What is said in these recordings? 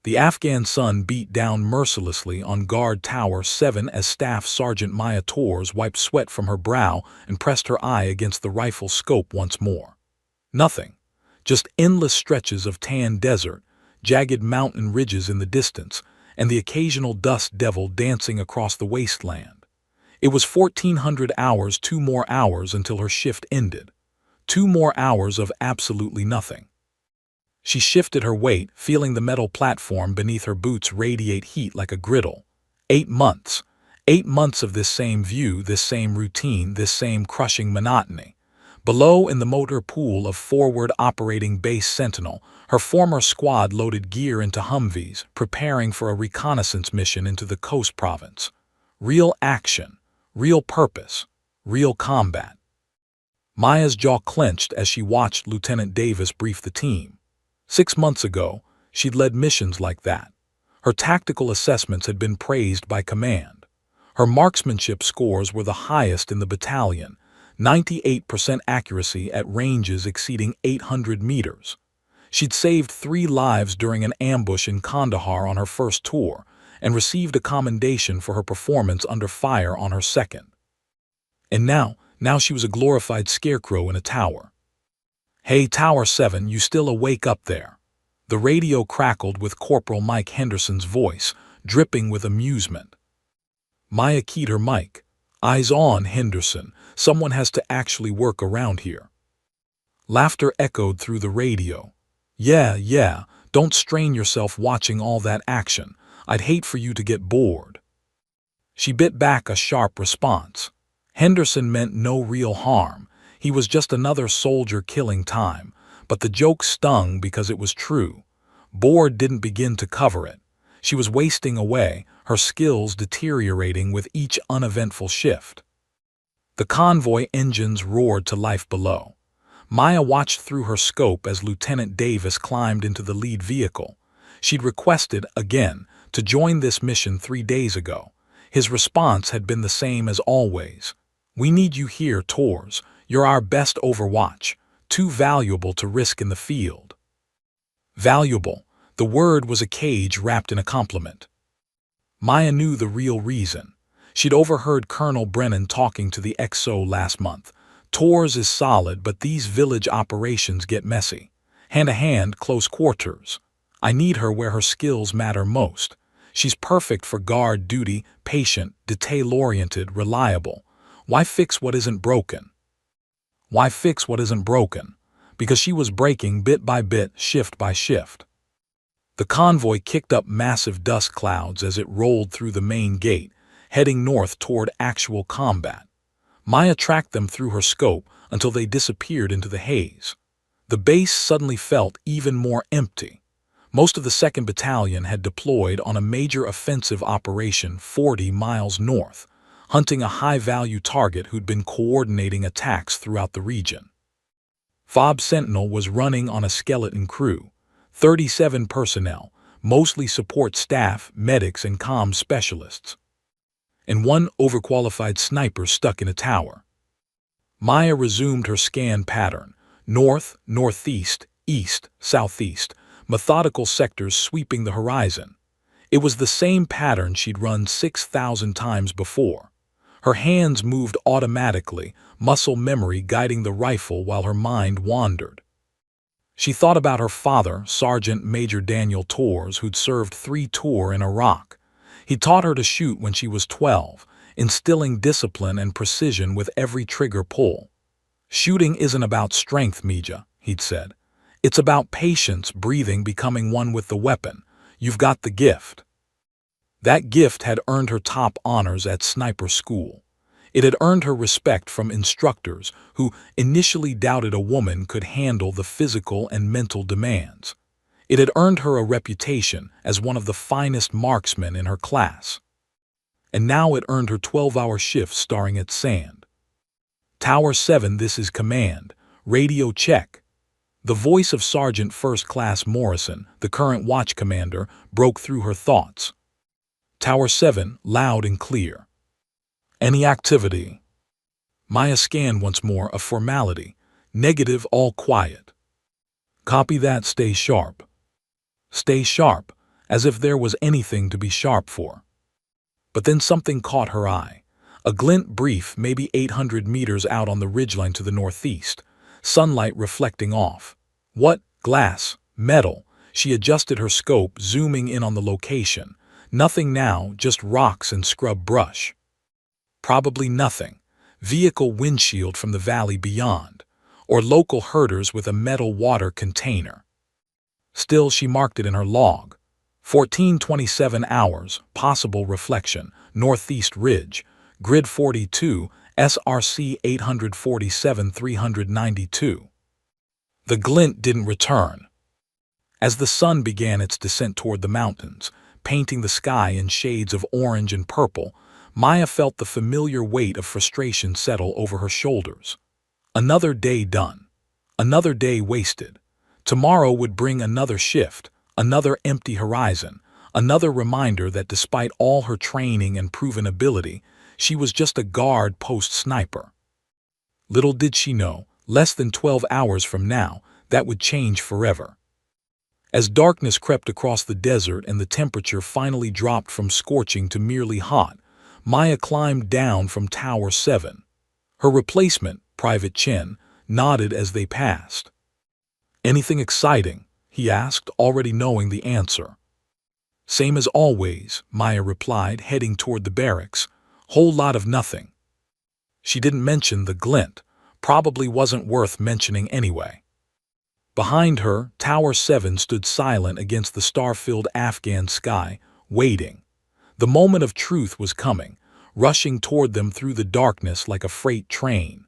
The Afghan sun beat down mercilessly on Guard Tower 7 as Staff Sergeant Maya Torres wiped sweat from her brow and pressed her eye against the rifle's scope once more. Nothing. Just endless stretches of tan desert, jagged mountain ridges in the distance, and the occasional dust devil dancing across the wasteland. It was 1400 hours, 2 more hours until her shift ended. 2 more hours of absolutely nothing. She shifted her weight, feeling the metal platform beneath her boots radiate heat like a griddle. 8 months. 8 months of this same view, this same routine, this same crushing monotony. Below, in the motor pool of Forward Operating Base Sentinel, her former squad loaded gear into Humvees, preparing for a reconnaissance mission into the Coast Province. Real action, real purpose, real combat. Maya's jaw clenched as she watched Lieutenant Davis brief the team. 6 months ago, she'd led missions like that. Her tactical assessments had been praised by command. Her marksmanship scores were the highest in the battalion, 98% accuracy at ranges exceeding 800 meters. She'd saved 3 lives during an ambush in Kandahar on her first tour, and received a commendation for her performance under fire on her second. And now she was a glorified scarecrow in a tower. "Hey, Tower 7, you still awake up there?" The radio crackled with Corporal Mike Henderson's voice, dripping with amusement. Maya keyed her mic. "Eyes on, Henderson. Someone has to actually work around here." Laughter echoed through the radio. Yeah, don't strain yourself watching all that action. I'd hate for you to get bored." She bit back a sharp response. Henderson meant no real harm. He was just another soldier killing time, but the joke stung because it was true. Bored didn't begin to cover it. She was wasting away, her skills deteriorating with each uneventful shift. The convoy engines roared to life below. Maya watched through her scope as Lieutenant Davis climbed into the lead vehicle. She'd requested, again, to join this mission 3 days ago. His response had been the same as always. "We need you here, Torres. You're our best overwatch. Too valuable to risk in the field." Valuable. The word was a cage wrapped in a compliment. Maya knew the real reason. She'd overheard Colonel Brennan talking to the XO last month. "Torres is solid, but these village operations get messy. Hand-to-hand, close quarters. I need her where her skills matter most. She's perfect for guard duty, patient, detail-oriented, reliable. Why fix what isn't broken?" Why fix what isn't broken? Because she was breaking bit by bit, shift by shift. The convoy kicked up massive dust clouds as it rolled through the main gate, heading north toward actual combat. Maya tracked them through her scope until they disappeared into the haze. The base suddenly felt even more empty. Most of the 2nd Battalion had deployed on a major offensive operation 40 miles north, hunting a high-value target who'd been coordinating attacks throughout the region. FOB Sentinel was running on a skeleton crew, 37 personnel, mostly support staff, medics, and comms specialists, and 1 overqualified sniper stuck in a tower. Maya resumed her scan pattern: north, northeast, east, southeast, methodical sectors sweeping the horizon. It was the same pattern she'd run 6,000 times before. Her hands moved automatically, muscle memory guiding the rifle while her mind wandered. She thought about her father, Sergeant Major Daniel Torres, who'd served 3 tours in Iraq. He taught her to shoot when she was 12, instilling discipline and precision with every trigger pull. "Shooting isn't about strength, Mija," he'd said. "It's about patience, breathing, becoming one with the weapon. You've got the gift." That gift had earned her top honors at sniper school. It had earned her respect from instructors who initially doubted a woman could handle the physical and mental demands. It had earned her a reputation as one of the finest marksmen in her class. And now it earned her 12-hour shifts starring at Sand. "Tower 7, this is command. Radio check." The voice of Sergeant First Class Morrison, the current watch commander, broke through her thoughts. "Tower 7, loud and clear." "Any activity?" Maya scanned once more, a formality. "Negative, all quiet." "Copy that, stay sharp." "Stay sharp." as if there was anything to be sharp for. But then something caught her eye. A glint brief, maybe 800 meters out on the ridgeline to the northeast, sunlight reflecting off. What? Glass? Metal? She adjusted her scope, zooming in on the location. Nothing now, just rocks and scrub brush. Probably nothing. Vehicle windshield from the valley beyond, or local herders with a metal water container. Still, she marked it in her log. 14:27 hours, possible reflection, northeast ridge, grid 42, SRC 847-392. The glint didn't return. As the sun began its descent toward the mountains, painting the sky in shades of orange and purple, Maya felt the familiar weight of frustration settle over her shoulders. Another day done. Another day wasted. Tomorrow would bring another shift, another empty horizon, another reminder that despite all her training and proven ability, she was just a guard post sniper. Little did she know, less than 12 hours from now, that would change forever. As darkness crept across the desert and the temperature finally dropped from scorching to merely hot, Maya climbed down from Tower 7. Her replacement, Private Chen, nodded as they passed. "Anything exciting?" he asked, already knowing the answer. "Same as always," Maya replied, heading toward the barracks. "Whole lot of nothing." She didn't mention the glint, probably wasn't worth mentioning anyway. Behind her, Tower 7 stood silent against the star-filled Afghan sky, waiting. The moment of truth was coming, rushing toward them through the darkness like a freight train.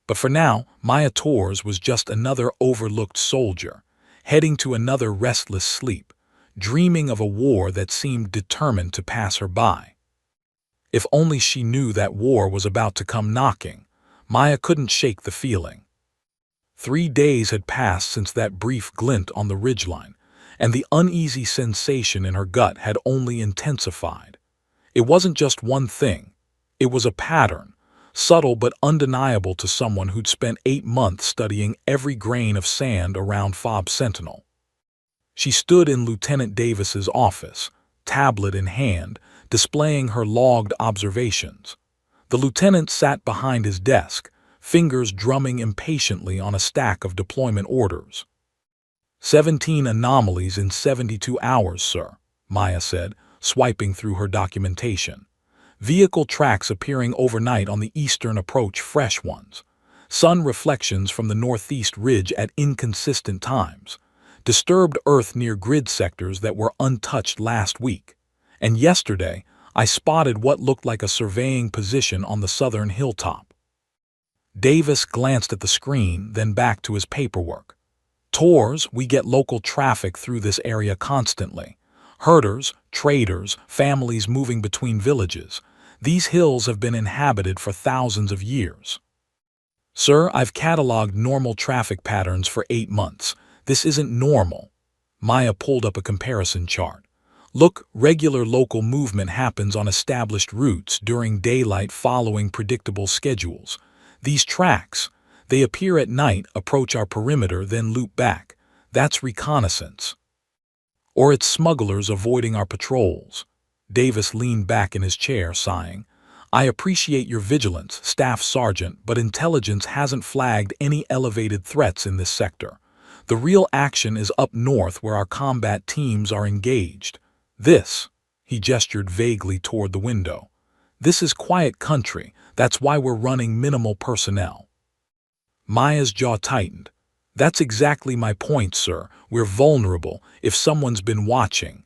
But for now, Maya Torres was just another overlooked soldier, heading to another restless sleep, dreaming of a war that seemed determined to pass her by. If only she knew that war was about to come knocking, Maya couldn't shake the feeling. 3 days had passed since that brief glint on the ridgeline, and the uneasy sensation in her gut had only intensified. It wasn't just one thing. It was a pattern, subtle but undeniable to someone who'd spent 8 months studying every grain of sand around Fob Sentinel. She stood in Lieutenant Davis's office, tablet in hand, displaying her logged observations. The lieutenant sat behind his desk, fingers drumming impatiently on a stack of deployment orders. 17 anomalies in 72 hours, sir, Maya said, swiping through her documentation. Vehicle tracks appearing overnight on the eastern approach, fresh ones. Sun reflections from the northeast ridge at inconsistent times. Disturbed Earth near grid sectors that were untouched last week. And yesterday, I spotted what looked like a surveying position on the southern hilltop. Davis glanced at the screen, then back to his paperwork. Tours, we get local traffic through this area constantly. Herders, traders, families moving between villages. These hills have been inhabited for thousands of years. Sir, I've cataloged normal traffic patterns for 8 months. This isn't normal. Maya pulled up a comparison chart. Look, regular local movement happens on established routes during daylight following predictable schedules. These tracks, they appear at night, approach our perimeter, then loop back. That's reconnaissance. Or it's smugglers avoiding our patrols. Davis leaned back in his chair, sighing. I appreciate your vigilance, Staff Sergeant, but intelligence hasn't flagged any elevated threats in this sector. The real action is up north where our combat teams are engaged. This, he gestured vaguely toward the window. This is quiet country, that's why we're running minimal personnel. Maya's jaw tightened. That's exactly my point, sir. We're vulnerable if someone's been watching.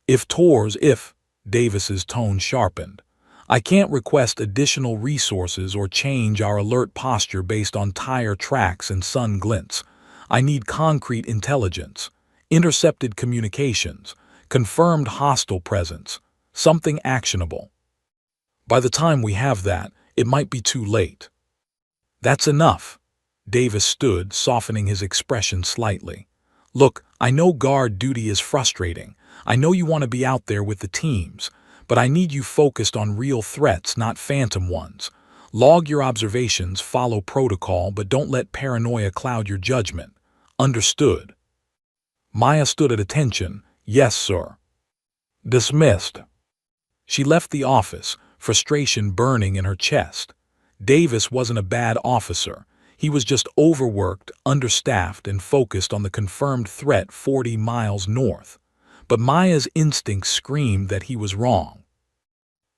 If Davis's tone sharpened. I can't request additional resources or change our alert posture based on tire tracks and sun glints. I need concrete intelligence, intercepted communications, confirmed hostile presence, something actionable. By the time we have that, it might be too late. That's enough. Davis stood, softening his expression slightly. Look, I know guard duty is frustrating. I know you want to be out there with the teams, but I need you focused on real threats, not phantom ones. Log your observations, follow protocol, but don't let paranoia cloud your judgment. Understood. Maya stood at attention, Yes, sir. Dismissed. She left the office, frustration burning in her chest. Davis wasn't a bad officer. He was just overworked, understaffed, and focused on the confirmed threat 40 miles north. But Maya's instincts screamed that he was wrong.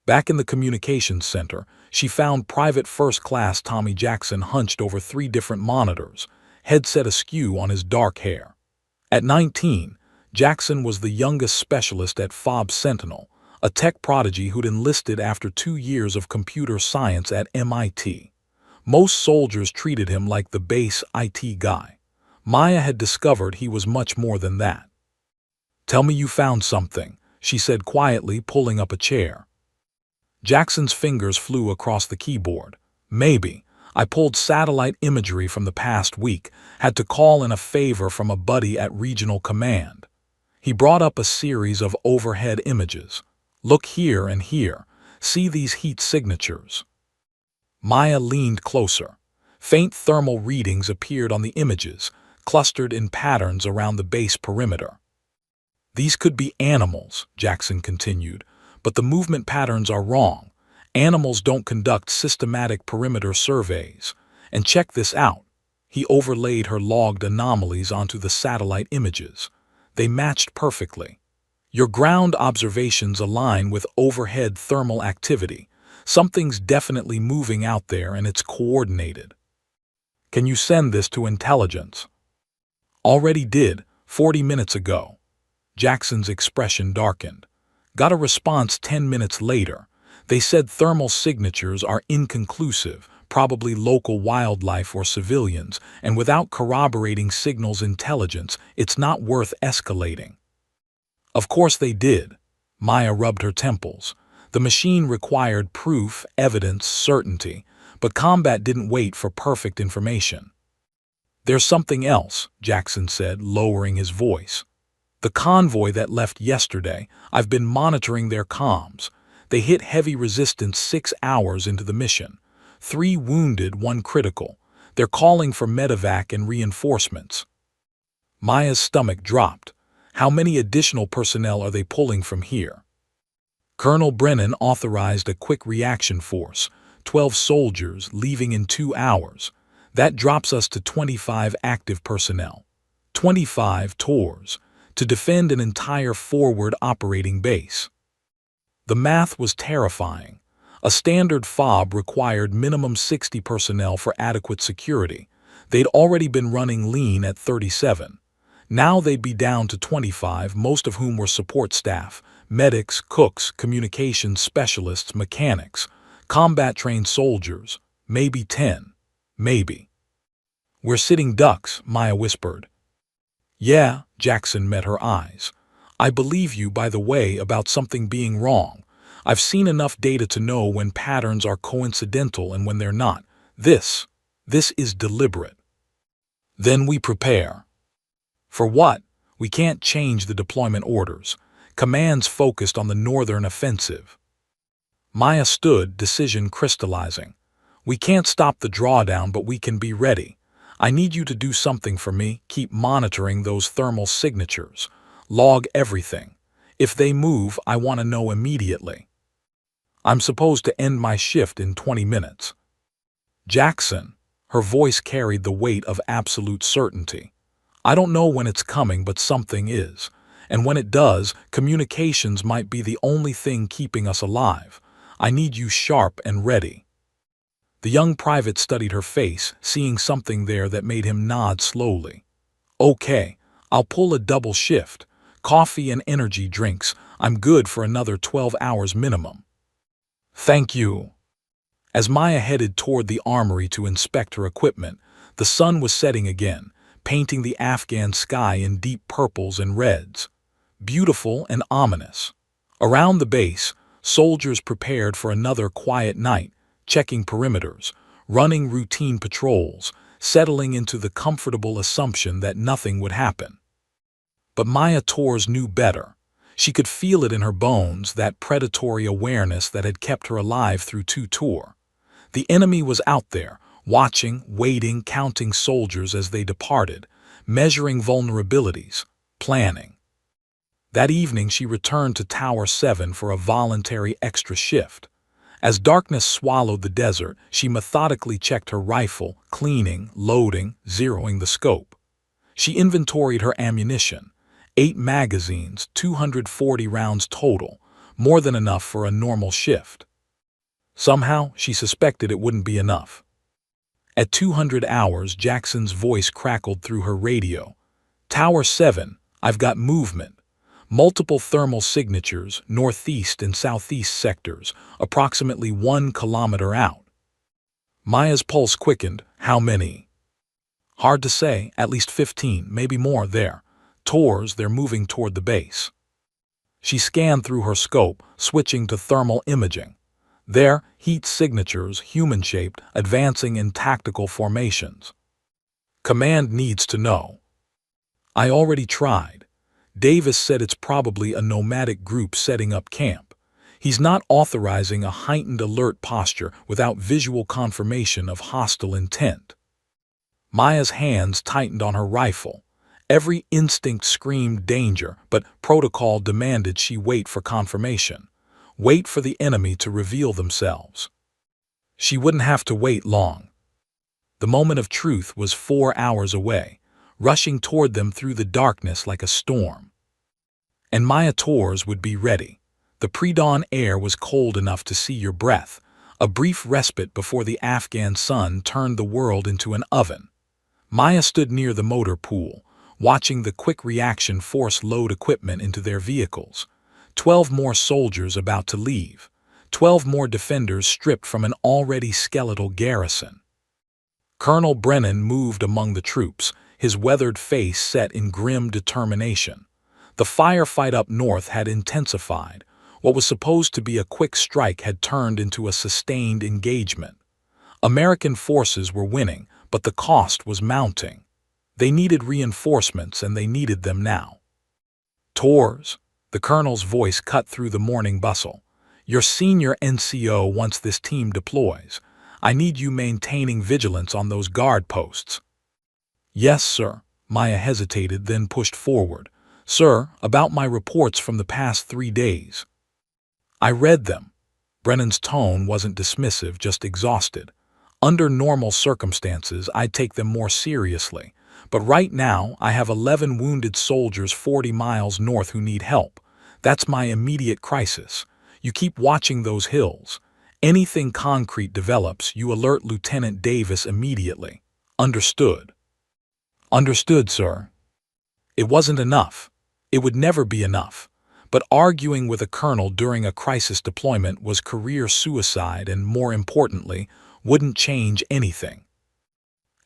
Back in the communications center, she found Private First Class Tommy Jackson hunched over 3 different monitors, headset askew on his dark hair. At 19, Jackson was the youngest specialist at FOB Sentinel, a tech prodigy who'd enlisted after 2 years of computer science at MIT. Most soldiers treated him like the base IT guy. Maya had discovered he was much more than that. "Tell me you found something," she said quietly, pulling up a chair. Jackson's fingers flew across the keyboard. "Maybe. I pulled satellite imagery from the past week, had to call in a favor from a buddy at Regional Command." He brought up a series of overhead images. "Look here and here. See these heat signatures." Maya leaned closer. Faint thermal readings appeared on the images, clustered in patterns around the base perimeter. "These could be animals," Jackson continued, "but the movement patterns are wrong. Animals don't conduct systematic perimeter surveys. And check this out." He overlaid her logged anomalies onto the satellite images. They matched perfectly. "Your ground observations align with overhead thermal activity. Something's definitely moving out there and it's coordinated. Can you send this to intelligence?" "Already did, 40 minutes ago." Jackson's expression darkened. "Got a response 10 minutes later. They said thermal signatures are inconclusive, probably local wildlife or civilians, and without corroborating signals intelligence, it's not worth escalating." "Of course they did." Maya rubbed her temples. The machine required proof, evidence, certainty, but combat didn't wait for perfect information. "There's something else," Jackson said, lowering his voice. "The convoy that left yesterday, I've been monitoring their comms. They hit heavy resistance 6 hours into the mission. 3 wounded, 1 critical. They're calling for medevac and reinforcements." Maya's stomach dropped. "How many additional personnel are they pulling from here?" "Colonel Brennan authorized a quick reaction force, 12 soldiers leaving in 2 hours. That drops us to 25 active personnel. 25 tours to defend an entire forward operating base." The math was terrifying. A standard FOB required minimum 60 personnel for adequate security. They'd already been running lean at 37. Now they'd be down to 25, most of whom were support staff, medics, cooks, communications specialists, mechanics, combat-trained soldiers, maybe 10. Maybe. "We're sitting ducks," Maya whispered. "Yeah," Jackson met her eyes. "I believe you, by the way, about something being wrong. I've seen enough data to know when patterns are coincidental and when they're not. This is deliberate." "Then we prepare." "For what? We can't change the deployment orders. Command's focused on the northern offensive." Maya stood, decision crystallizing. "We can't stop the drawdown, but we can be ready. I need you to do something for me. Keep monitoring those thermal signatures. Log everything. If they move, I want to know immediately. I'm supposed to end my shift in 20 minutes." "Jackson." Her voice carried the weight of absolute certainty. "I don't know when it's coming, but something is. And when it does, communications might be the only thing keeping us alive. I need you sharp and ready." The young private studied her face, seeing something there that made him nod slowly. "Okay, I'll pull a double shift. Coffee and energy drinks. I'm good for another 12 hours minimum." "Thank you." As Maya headed toward the armory to inspect her equipment, the sun was setting again, painting the Afghan sky in deep purples and reds. Beautiful and ominous. Around the base, soldiers prepared for another quiet night, checking perimeters, running routine patrols, settling into the comfortable assumption that nothing would happen. But Maya Torres knew better. She could feel it in her bones, that predatory awareness that had kept her alive through 2 tours. The enemy was out there, watching, waiting, counting soldiers as they departed, measuring vulnerabilities, planning. That evening she returned to Tower 7 for a voluntary extra shift. As darkness swallowed the desert, she methodically checked her rifle, cleaning, loading, zeroing the scope. She inventoried her ammunition. 8 magazines, 240 rounds total, more than enough for a normal shift. Somehow, she suspected it wouldn't be enough. At 200 hours, Jackson's voice crackled through her radio. Tower 7, I've got movement. Multiple thermal signatures, northeast and southeast sectors, approximately 1 kilometer out. Maya's pulse quickened. How many? Hard to say, at least 15, maybe more there. Tours, they're moving toward the base. She scanned through her scope, switching to thermal imaging. There, heat signatures, human-shaped, advancing in tactical formations. Command needs to know. I already tried. Davis said it's probably a nomadic group setting up camp. He's not authorizing a heightened alert posture without visual confirmation of hostile intent. Maya's hands tightened on her rifle. Every instinct screamed danger, but protocol demanded she wait for confirmation. Wait for the enemy to reveal themselves. She wouldn't have to wait long. The moment of truth was 4 hours away, rushing toward them through the darkness like a storm. And Maya Tours would be ready. The pre-dawn air was cold enough to see your breath, a brief respite before the Afghan sun turned the world into an oven. Maya stood near the motor pool, watching the quick reaction force load equipment into their vehicles. 12 more soldiers about to leave. 12 more defenders stripped from an already skeletal garrison. Colonel Brennan moved among the troops, his weathered face set in grim determination. The firefight up north had intensified. What was supposed to be a quick strike had turned into a sustained engagement. American forces were winning, but the cost was mounting. They needed reinforcements, and they needed them now. Tours, the colonel's voice cut through the morning bustle. Your senior NCO wants this team deploys. I need you maintaining vigilance on those guard posts. Yes, sir. Maya hesitated, then pushed forward. Sir, about my reports from the past 3 days. I read them. Brennan's tone wasn't dismissive, just exhausted. Under normal circumstances, I'd take them more seriously. But right now, I have 11 wounded soldiers 40 miles north who need help. That's my immediate crisis. You keep watching those hills. Anything concrete develops, you alert Lieutenant Davis immediately. Understood. Understood, sir. It wasn't enough. It would never be enough. But arguing with a colonel during a crisis deployment was career suicide and, more importantly, wouldn't change anything.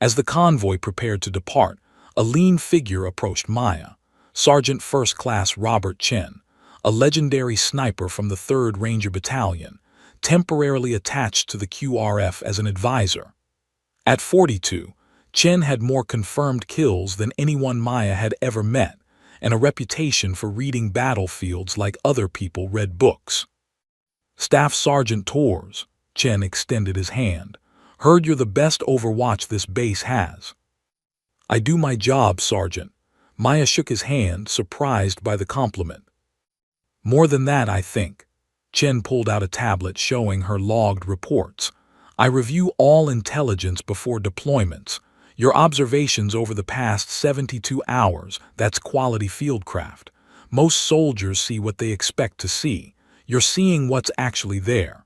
As the convoy prepared to depart, a lean figure approached Maya, Sergeant First Class Robert Chen, a legendary sniper from the 3rd Ranger Battalion, temporarily attached to the QRF as an advisor. At 42, Chen had more confirmed kills than anyone Maya had ever met, and a reputation for reading battlefields like other people read books. Staff Sergeant Tours, Chen extended his hand. Heard you're the best overwatch this base has. I do my job, Sergeant. Maya shook his hand, surprised by the compliment. More than that, I think. Chen pulled out a tablet showing her logged reports. I review all intelligence before deployments. Your observations over the past 72 hours, that's quality fieldcraft. Most soldiers see what they expect to see. You're seeing what's actually there.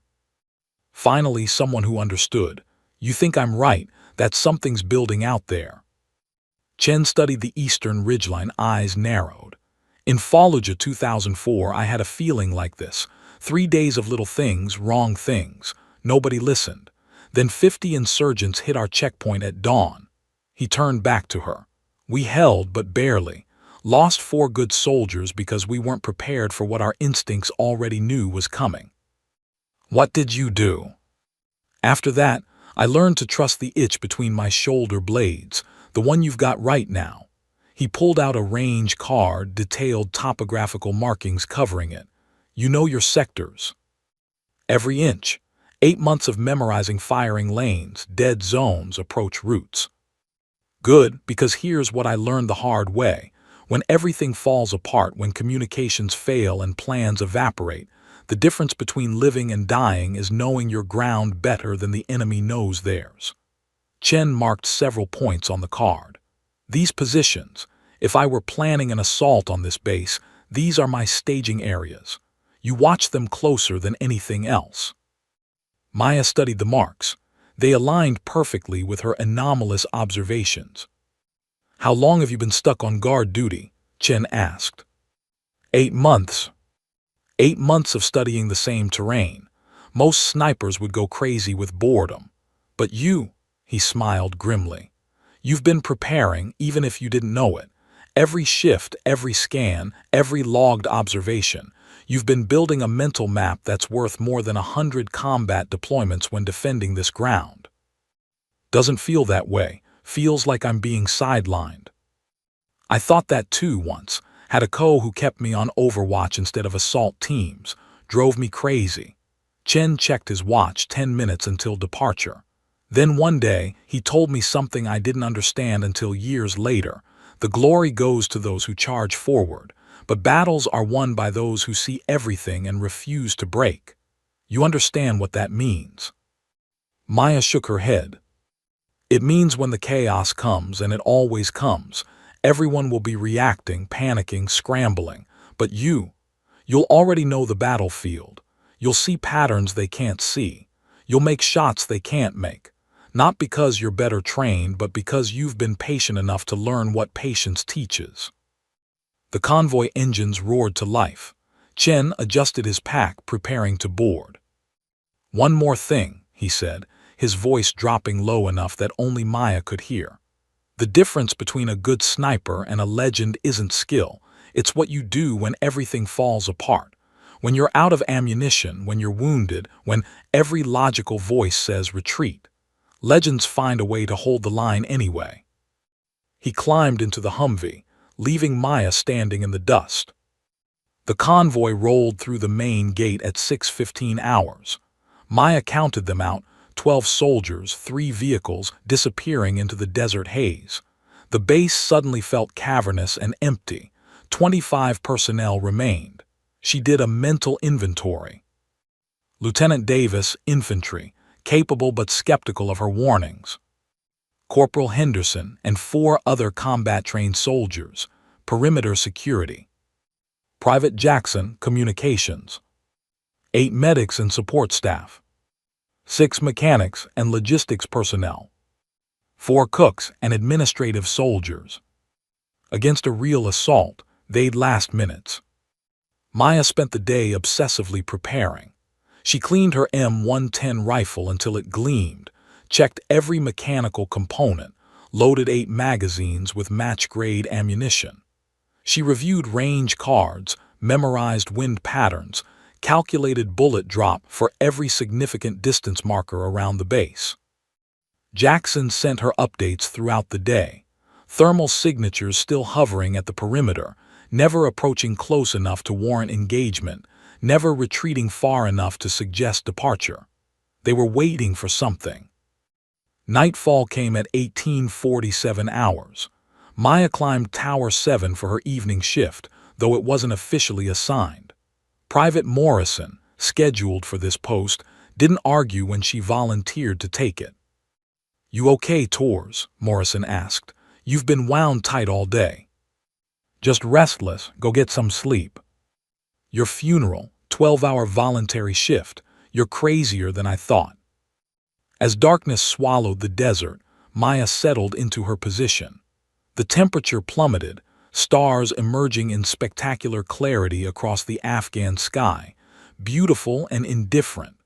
Finally, someone who understood. You think I'm right, that something's building out there. Chen studied the eastern ridgeline, eyes narrowed. In Fallujah 2004, I had a feeling like this. 3 days of little things, wrong things. Nobody listened. Then 50 insurgents hit our checkpoint at dawn. He turned back to her. We held, but barely. Lost 4 good soldiers because we weren't prepared for what our instincts already knew was coming. What did you do? After that, I learned to trust the itch between my shoulder blades, the one you've got right now. He pulled out a range card, detailed topographical markings covering it. You know your sectors. Every inch. 8 months of memorizing firing lanes, dead zones, approach routes. Good, because here's what I learned the hard way. When everything falls apart, when communications fail and plans evaporate, the difference between living and dying is knowing your ground better than the enemy knows theirs. Chen marked several points on the card. These positions, if I were planning an assault on this base, these are my staging areas. You watch them closer than anything else. Maya studied the marks. They aligned perfectly with her anomalous observations. "How long have you been stuck on guard duty?" Chen asked. 8 months. 8 months of studying the same terrain. Most snipers would go crazy with boredom. But you, he smiled grimly. You've been preparing, even if you didn't know it. Every shift, every scan, every logged observation. You've been building a mental map that's worth more than 100 combat deployments when defending this ground. Doesn't feel that way. Feels like I'm being sidelined. I thought that too once. Had a co who kept me on Overwatch instead of assault teams. Drove me crazy. Chen checked his watch 10 minutes until departure. Then one day, he told me something I didn't understand until years later. The glory goes to those who charge forward, but battles are won by those who see everything and refuse to break. You understand what that means? Maya shook her head. It means when the chaos comes, and it always comes, everyone will be reacting, panicking, scrambling. But you'll already know the battlefield. You'll see patterns they can't see. You'll make shots they can't make. Not because you're better trained, but because you've been patient enough to learn what patience teaches. The convoy engines roared to life. Chen adjusted his pack, preparing to board. "One more thing," he said, his voice dropping low enough that only Maya could hear. "The difference between a good sniper and a legend isn't skill. It's what you do when everything falls apart. When you're out of ammunition, when you're wounded, when every logical voice says retreat. Legends find a way to hold the line anyway." He climbed into the Humvee, leaving Maya standing in the dust. The convoy rolled through the main gate at 6:15 hours. Maya counted them out, 12 soldiers, 3 vehicles, disappearing into the desert haze. The base suddenly felt cavernous and empty. 25 personnel remained. She did a mental inventory. Lieutenant Davis, infantry, capable but skeptical of her warnings. Corporal Henderson and 4 other combat-trained soldiers, perimeter security. Private Jackson, communications. 8 medics and support staff. 6 mechanics and logistics personnel. 4 cooks and administrative soldiers. Against a real assault, they'd last minutes. Maya spent the day obsessively preparing. She cleaned her M110 rifle until it gleamed, checked every mechanical component, loaded 8 magazines with match-grade ammunition. She reviewed range cards, memorized wind patterns, calculated bullet drop for every significant distance marker around the base. Jackson sent her updates throughout the day, thermal signatures still hovering at the perimeter, never approaching close enough to warrant engagement, never retreating far enough to suggest departure. They were waiting for something. Nightfall came at 18:47 hours. Maya climbed Tower 7 for her evening shift, though it wasn't officially assigned. Private Morrison, scheduled for this post, didn't argue when she volunteered to take it. "You okay, Tors?" Morrison asked. "You've been wound tight all day." "Just restless. Go get some sleep." "Your funeral, 12-hour voluntary shift. You're crazier than I thought." As darkness swallowed the desert, Maya settled into her position. The temperature plummeted, stars emerging in spectacular clarity across the Afghan sky, beautiful and indifferent.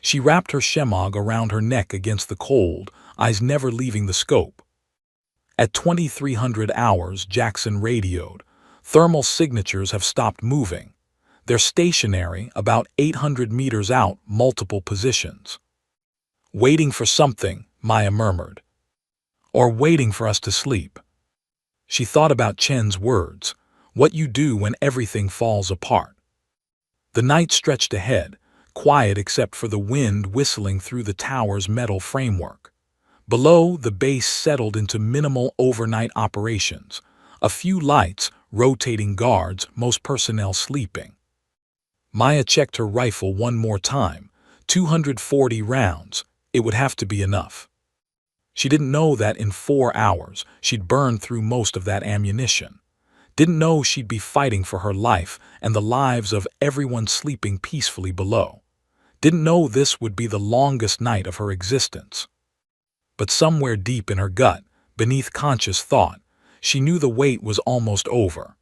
She wrapped her shemagh around her neck against the cold, eyes never leaving the scope. At 2300 hours, Jackson radioed. "Thermal signatures have stopped moving. They're stationary, about 800 meters out, multiple positions." "Waiting for something," Maya murmured. "Or waiting for us to sleep." She thought about Chen's words, what you do when everything falls apart. The night stretched ahead, quiet except for the wind whistling through the tower's metal framework. Below, the base settled into minimal overnight operations. A few lights, rotating guards, most personnel sleeping. Maya checked her rifle one more time. 240 rounds. It would have to be enough. She didn't know that in 4 hours she'd burned through most of that ammunition. Didn't know she'd be fighting for her life and the lives of everyone sleeping peacefully below. Didn't know this would be the longest night of her existence. But somewhere deep in her gut, beneath conscious thought, she knew the wait was almost over.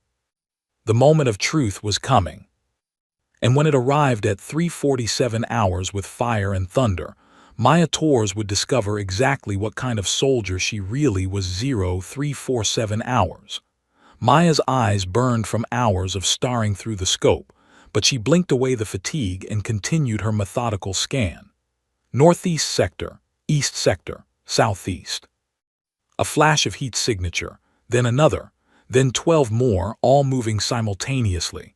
The moment of truth was coming. And when it arrived at 3:47 hours with fire and thunder, Maya Torres would discover exactly what kind of soldier she really was. 0347 hours. Maya's eyes burned from hours of staring through the scope, but she blinked away the fatigue and continued her methodical scan. Northeast sector, east sector, southeast. A flash of heat signature, then another, then 12 more, all moving simultaneously.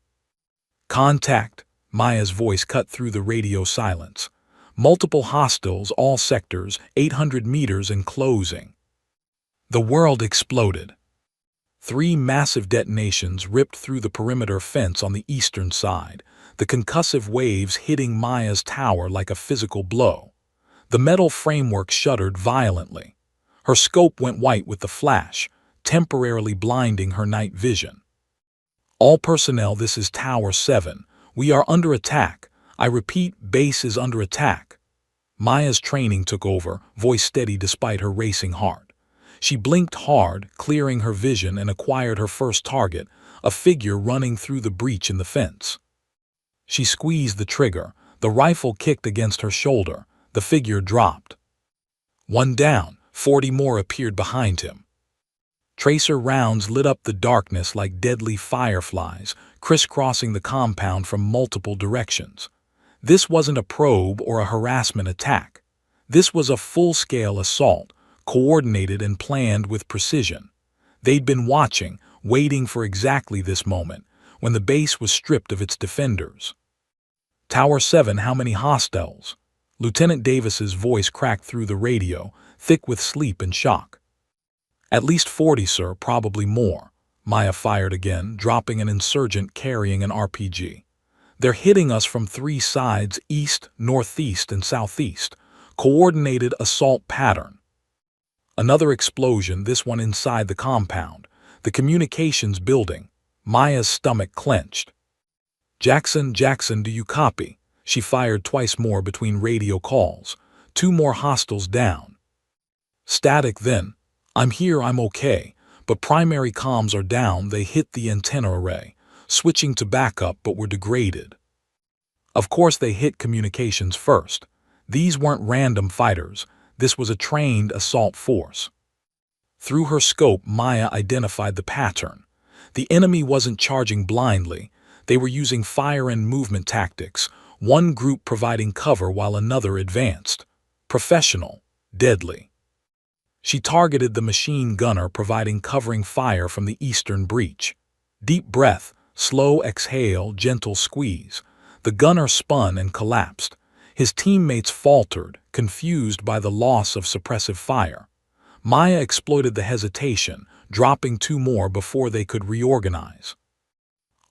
Contact, Maya's voice cut through the radio silence. Multiple hostiles, all sectors, 800 meters and closing. The world exploded. 3 massive detonations ripped through the perimeter fence on the eastern side, the concussive waves hitting Maya's tower like a physical blow. The metal framework shuddered violently. Her scope went white with the flash, temporarily blinding her night vision. All personnel, this is Tower 7. We are under attack. I repeat, base is under attack. Maya's training took over, voice steady despite her racing heart. She blinked hard, clearing her vision, and acquired her first target, a figure running through the breach in the fence. She squeezed the trigger. The rifle kicked against her shoulder. The figure dropped. One down, 40 more appeared behind him. Tracer rounds lit up the darkness like deadly fireflies, crisscrossing the compound from multiple directions. This wasn't a probe or a harassment attack. This was a full-scale assault, coordinated and planned with precision. They'd been watching, waiting for exactly this moment, when the base was stripped of its defenders. Tower 7, how many hostiles? Lieutenant Davis's voice cracked through the radio, thick with sleep and shock. At least 40, sir, probably more. Maya fired again, dropping an insurgent carrying an RPG. They're hitting us from 3 sides, east, northeast, and southeast. Coordinated assault pattern. Another explosion, this one inside the compound. The communications building. Maya's stomach clenched. Jackson, do you copy? She fired twice more between radio calls. 2 more hostiles down. Static then. I'm here, I'm okay, but primary comms are down. They hit the antenna array, switching to backup, but were degraded. Of course they hit communications first. These weren't random fighters. This was a trained assault force. Through her scope, Maya identified the pattern. The enemy wasn't charging blindly. They were using fire and movement tactics, one group providing cover while another advanced. Professional, deadly. She targeted the machine gunner providing covering fire from the eastern breach. Deep breath, slow exhale, gentle squeeze. The gunner spun and collapsed. His teammates faltered, confused by the loss of suppressive fire. Maya exploited the hesitation, dropping 2 more before they could reorganize.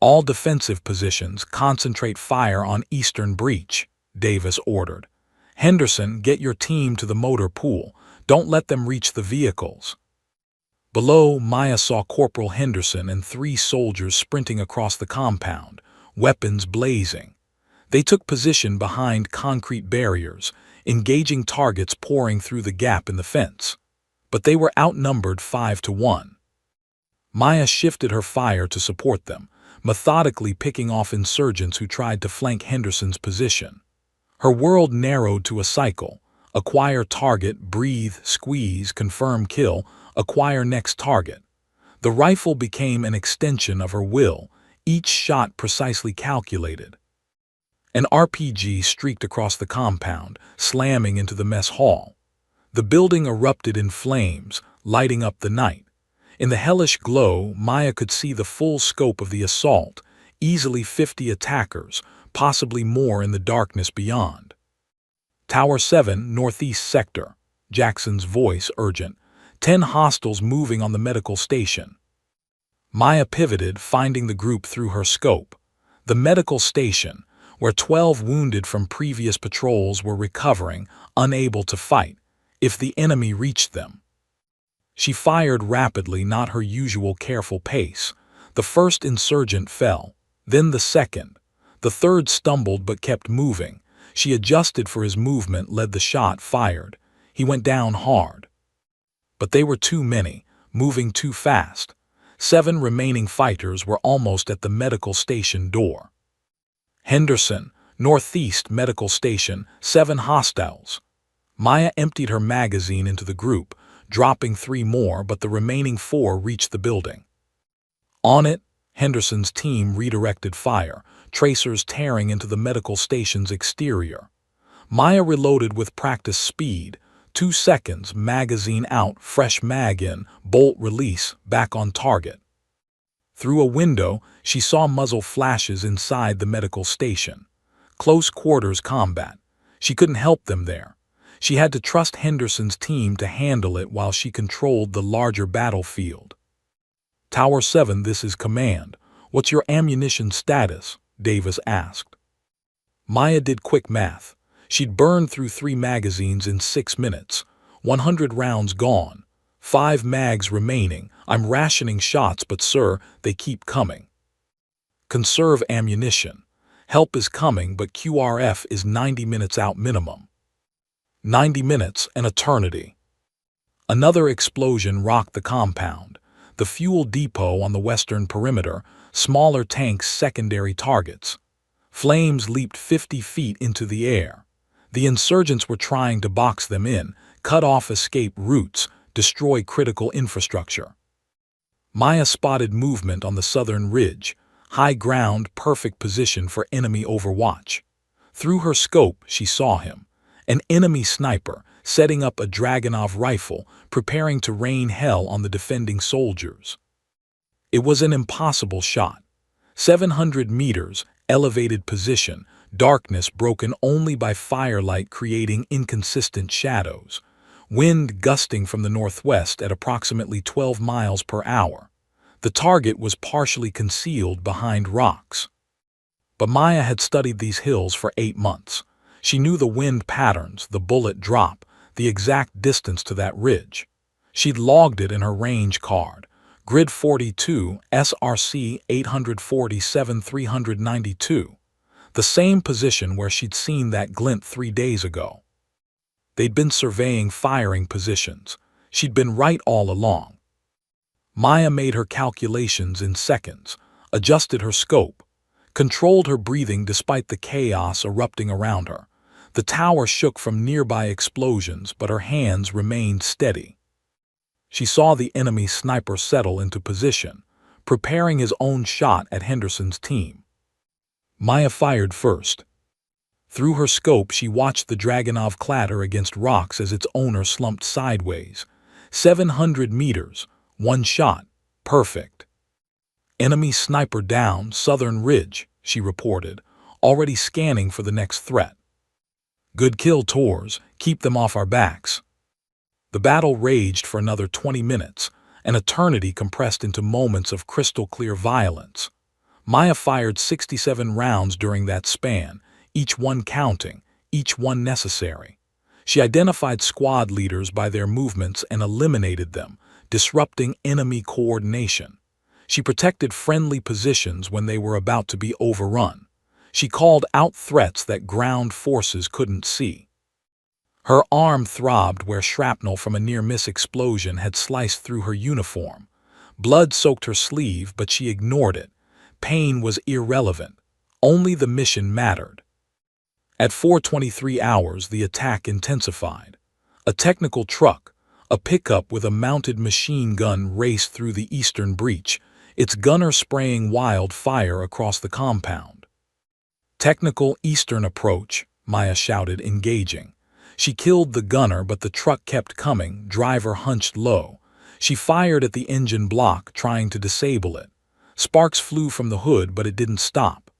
All defensive positions, concentrate fire on eastern breach, Davis ordered. Henderson, get your team to the motor pool. Don't let them reach the vehicles. Below, Maya saw Corporal Henderson and 3 soldiers sprinting across the compound, weapons blazing. They took position behind concrete barriers, engaging targets pouring through the gap in the fence. But they were outnumbered 5 to 1. Maya shifted her fire to support them, methodically picking off insurgents who tried to flank Henderson's position. Her world narrowed to a cycle. Acquire target, breathe, squeeze, confirm kill, acquire next target. The rifle became an extension of her will, each shot precisely calculated. An RPG streaked across the compound, slamming into the mess hall. The building erupted in flames, lighting up the night. In the hellish glow, Maya could see the full scope of the assault, easily 50 attackers, possibly more in the darkness beyond. Tower 7, northeast sector. Jackson's voice urgent. 10 hostiles moving on the medical station. Maya pivoted, finding the group through her scope. The medical station, where 12 wounded from previous patrols were recovering, unable to fight, if the enemy reached them. She fired rapidly, not her usual careful pace. The first insurgent fell, then the second. The third stumbled but kept moving. She adjusted for his movement, led the shot, fired. He went down hard. But they were too many, moving too fast. 7 remaining fighters were almost at the medical station door. Henderson, Northeast Medical Station, 7 hostiles. Maya emptied her magazine into the group, dropping 3 more, but the remaining 4 reached the building. On it, Henderson's team redirected fire, tracers tearing into the medical station's exterior. Maya reloaded with practiced speed. 2 seconds, magazine out, fresh mag in, bolt release, back on target. Through a window, she saw muzzle flashes inside the medical station. Close quarters combat. She couldn't help them there. She had to trust Henderson's team to handle it while she controlled the larger battlefield. Tower 7, this is command. What's your ammunition status? Davis asked. Maya did quick math. She'd burned through 3 magazines in 6 minutes. 100 rounds gone. 5 mags remaining. I'm rationing shots, but sir, they keep coming. Conserve ammunition. Help is coming, but QRF is 90 minutes out minimum. 90 minutes, an eternity. Another explosion rocked the compound. The fuel depot on the western perimeter, smaller tanks secondary targets. Flames leaped 50 feet into the air. The insurgents were trying to box them in, cut off escape routes, destroy critical infrastructure. Maya spotted movement on the southern ridge, high ground, perfect position for enemy overwatch. Through her scope, she saw him, an enemy sniper, setting up a Dragunov rifle, preparing to rain hell on the defending soldiers. It was an impossible shot. 700 meters, elevated position, darkness broken only by firelight creating inconsistent shadows. Wind gusting from the northwest at approximately 12 miles per hour. The target was partially concealed behind rocks. But Maya had studied these hills for 8 months. She knew the wind patterns, the bullet drop, the exact distance to that ridge. She'd logged it in her range card. Grid 42, SRC 847-392. The same position where she'd seen that glint 3 days ago. They'd been surveying firing positions. She'd been right all along. Maya made her calculations in seconds, adjusted her scope, controlled her breathing despite the chaos erupting around her. The tower shook from nearby explosions, but her hands remained steady. She saw the enemy sniper settle into position, preparing his own shot at Henderson's team. Maya fired first. Through her scope, she watched the Dragunov clatter against rocks as its owner slumped sideways. 700 meters, 1 shot, perfect. Enemy sniper down, southern ridge, she reported, already scanning for the next threat. Good kill, Tors, keep them off our backs. The battle raged for another 20 minutes, an eternity compressed into moments of crystal-clear violence. Maya fired 67 rounds during that span, each one counting, each one necessary. She identified squad leaders by their movements and eliminated them, disrupting enemy coordination. She protected friendly positions when they were about to be overrun. She called out threats that ground forces couldn't see. Her arm throbbed where shrapnel from a near-miss explosion had sliced through her uniform. Blood soaked her sleeve, but she ignored it. Pain was irrelevant. Only the mission mattered. At 4:23 hours, the attack intensified. A technical truck, a pickup with a mounted machine gun, raced through the eastern breach, its gunner spraying wildfire across the compound. Technical eastern approach, Maya shouted, engaging. She killed the gunner, but the truck kept coming, driver hunched low. She fired at the engine block, trying to disable it. Sparks flew from the hood, but it didn't stop.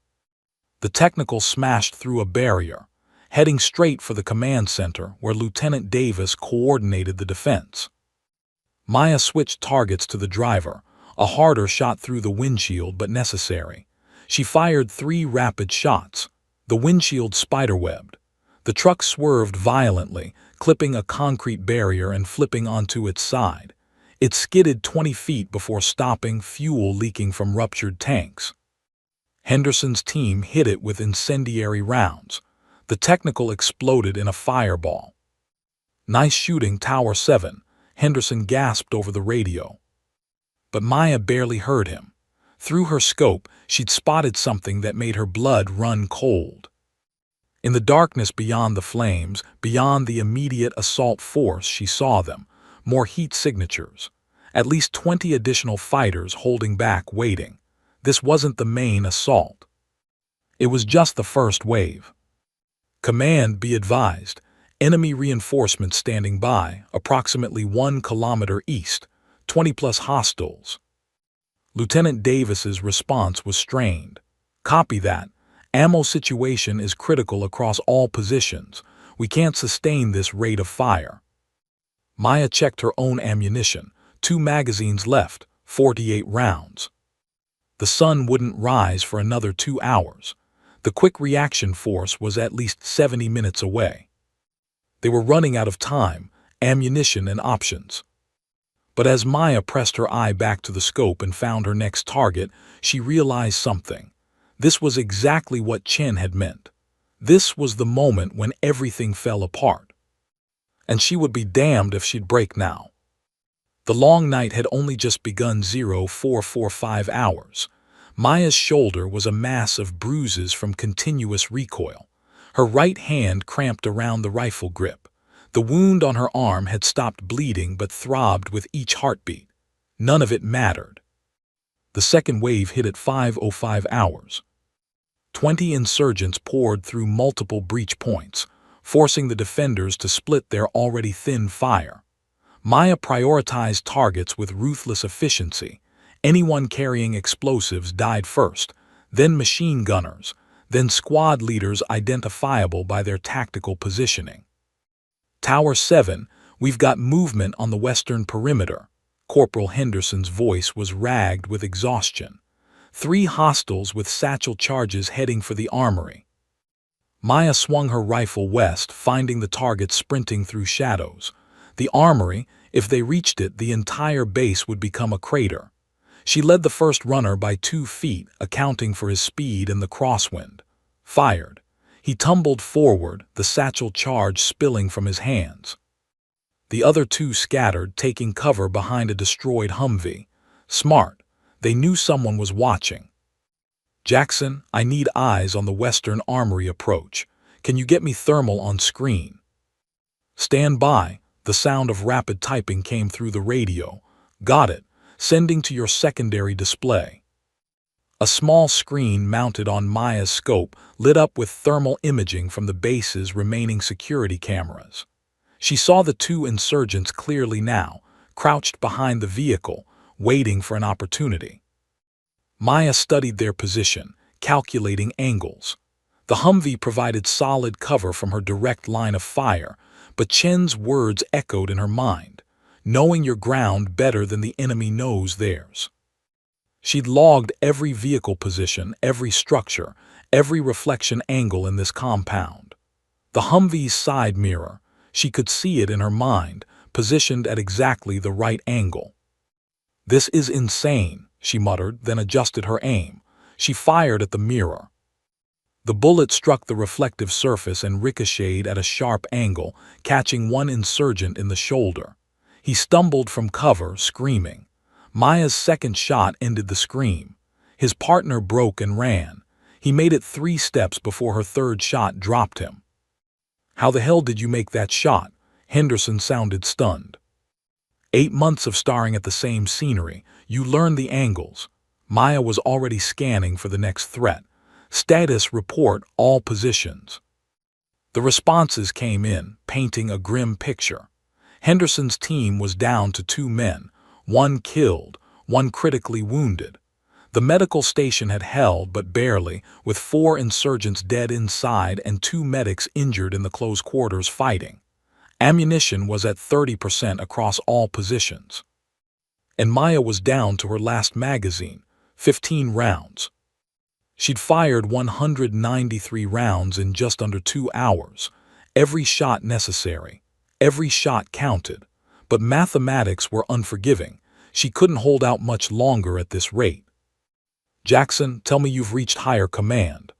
The technical smashed through a barrier, heading straight for the command center where Lieutenant Davis coordinated the defense. Maya switched targets to the driver, A harder shot through the windshield, but necessary. She fired 3 rapid shots. The windshield spiderwebbed. The truck swerved violently, clipping a concrete barrier and flipping onto its side. It skidded 20 feet before stopping, fuel leaking from ruptured tanks. Henderson's team hit it with incendiary rounds. The technical exploded in a fireball. "Nice shooting, Tower 7, Henderson gasped over the radio. But Maya barely heard him. Through her scope, she'd spotted something that made her blood run cold. In the darkness beyond the flames, beyond the immediate assault force, she saw them. More heat signatures. At least 20 additional fighters holding back, waiting. This wasn't the main assault. It was just the first wave. "Command, be advised. Enemy reinforcements standing by, approximately 1 kilometer east. 20+ hostiles." Lieutenant Davis's response was strained. "Copy that. Ammo situation is critical across all positions. We can't sustain this rate of fire." Maya checked her own ammunition. 2 magazines left, 48 rounds. The sun wouldn't rise for another 2 hours. The quick reaction force was at least 70 minutes away. They were running out of time, ammunition and options. But as Maya pressed her eye back to the scope and found her next target, she realized something. This was exactly what Chen had meant. This was the moment when everything fell apart. And she would be damned if she'd break now. The long night had only just begun. 0445 hours. Maya's shoulder was a mass of bruises from continuous recoil. Her right hand cramped around the rifle grip. The wound on her arm had stopped bleeding but throbbed with each heartbeat. None of it mattered. The second wave hit at 5:05 hours. 20 insurgents poured through multiple breach points, forcing the defenders to split their already thin fire. Maya prioritized targets with ruthless efficiency. Anyone carrying explosives died first, then machine gunners, then squad leaders identifiable by their tactical positioning. "Tower 7, we've got movement on the western perimeter." Corporal Henderson's voice was ragged with exhaustion. 3 hostiles with satchel charges heading for the armory. Maya swung her rifle west, finding the target sprinting through shadows. The armory, if they reached it, the entire base would become a crater. She led the first runner by 2 feet, accounting for his speed and the crosswind. Fired. He tumbled forward, the satchel charge spilling from his hands. The other 2 scattered, taking cover behind a destroyed Humvee. Smart. They knew someone was watching. "Jackson, I need eyes on the western armory approach. Can you get me thermal on screen?" "Stand by." The sound of rapid typing came through the radio. "Got it. Sending to your secondary display." A small screen mounted on Maya's scope lit up with thermal imaging from the base's remaining security cameras. She saw the 2 insurgents clearly now, crouched behind the vehicle, waiting for an opportunity. Maya studied their position, calculating angles. The Humvee provided solid cover from her direct line of fire, but Chen's words echoed in her mind, "Knowing your ground better than the enemy knows theirs." She'd logged every vehicle position, every structure, every reflection angle in this compound. The Humvee's side mirror, she could see it in her mind, positioned at exactly the right angle. "This is insane," she muttered, then adjusted her aim. She fired at the mirror. The bullet struck the reflective surface and ricocheted at a sharp angle, catching one insurgent in the shoulder. He stumbled from cover, screaming. Maya's second shot ended the scream. His partner broke and ran. He made it 3 steps before her third shot dropped him. "How the hell did you make that shot?" Henderson sounded stunned. 8 months of starring at the same scenery. You learned the angles. Maya was already scanning for the next threat. "Status report all positions." The responses came in, painting a grim picture. Henderson's team was down to 2 men. 1 killed, 1 critically wounded. The medical station had held, but barely, with 4 insurgents dead inside and 2 medics injured in the close quarters fighting. Ammunition was at 30% across all positions. and Maya was down to her last magazine, 15 rounds. She'd fired 193 rounds in just under 2 hours. Every shot necessary. Every shot counted. But mathematics were unforgiving. She couldn't hold out much longer at this rate. "Jackson, tell me you've reached higher command."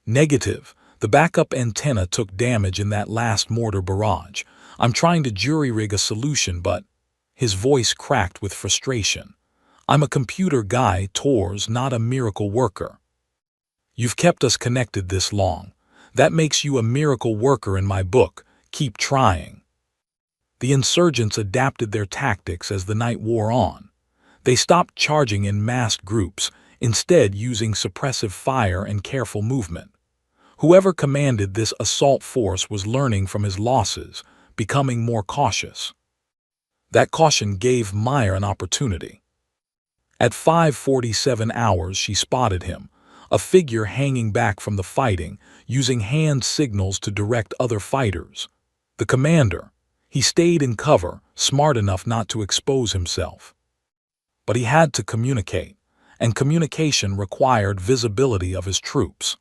"Negative. The backup antenna took damage in that last mortar barrage. I'm trying to jury-rig a solution, but—" His voice cracked with frustration. "I'm a computer guy, Tors, not a miracle worker." "You've kept us connected this long. That makes you a miracle worker in my book. Keep trying." The insurgents adapted their tactics as the night wore on. They stopped charging in massed groups, instead using suppressive fire and careful movement. Whoever commanded this assault force was learning from his losses, becoming more cautious. That caution gave Maya an opportunity. At 5:47 hours she spotted him, a figure hanging back from the fighting, using hand signals to direct other fighters. The commander. He stayed in cover, smart enough not to expose himself. But he had to communicate, and communication required visibility of his troops.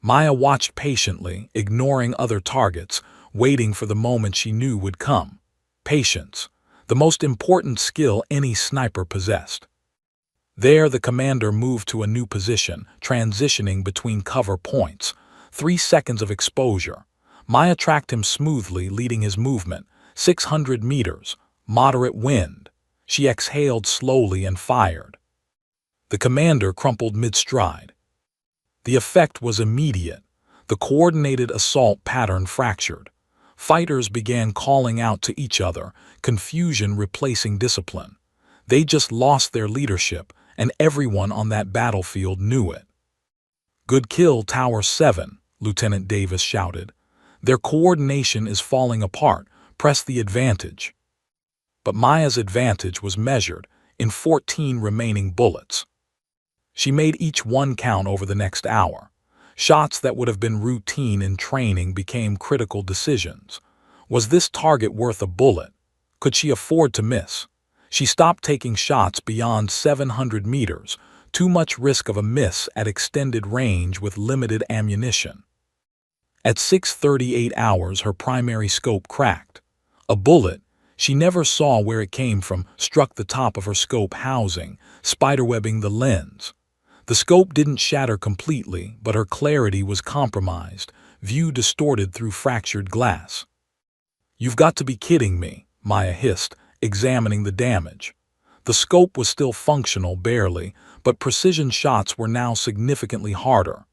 Maya watched patiently, ignoring other targets, waiting for the moment she knew would come. Patience, the most important skill any sniper possessed. There, the commander moved to a new position, transitioning between cover points. 3 seconds of exposure. Maya tracked him smoothly, leading his movement. 600 meters. Moderate wind. She exhaled slowly and fired. The commander crumpled mid-stride. The effect was immediate. The coordinated assault pattern fractured. Fighters began calling out to each other, confusion replacing discipline. They just lost their leadership, and everyone on that battlefield knew it. "Good kill, Tower 7, Lieutenant Davis shouted. "Their coordination is falling apart. Press the advantage." But Maya's advantage was measured in 14 remaining bullets. She made each one count over the next hour. Shots that would have been routine in training became critical decisions. Was this target worth a bullet? Could she afford to miss? She stopped taking shots beyond 700 meters, too much risk of a miss at extended range with limited ammunition. At 6:38 hours, her primary scope cracked. A bullet, she never saw where it came from, struck the top of her scope housing, spiderwebbing the lens. The scope didn't shatter completely, but her clarity was compromised, view distorted through fractured glass. "You've got to be kidding me," Maya hissed, examining the damage. The scope was still functional, barely, but precision shots were now significantly harder.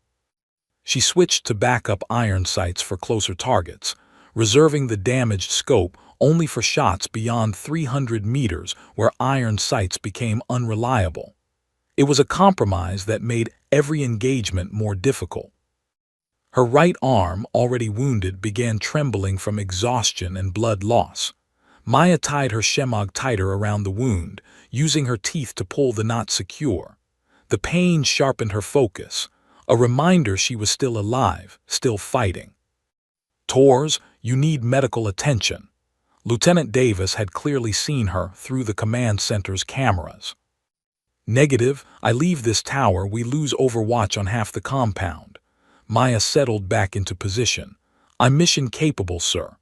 She switched to backup iron sights for closer targets, reserving the damaged scope only for shots beyond 300 meters where iron sights became unreliable. It was a compromise that made every engagement more difficult. Her right arm, already wounded, began trembling from exhaustion and blood loss. Maya tied her shemagh tighter around the wound, using her teeth to pull the knot secure. The pain sharpened her focus, a reminder she was still alive, still fighting. "Tors, you need medical attention." Lieutenant Davis had clearly seen her through the command center's cameras. "Negative, I leave this tower, we lose overwatch on half the compound." Maya settled back into position. "I'm mission capable, sir."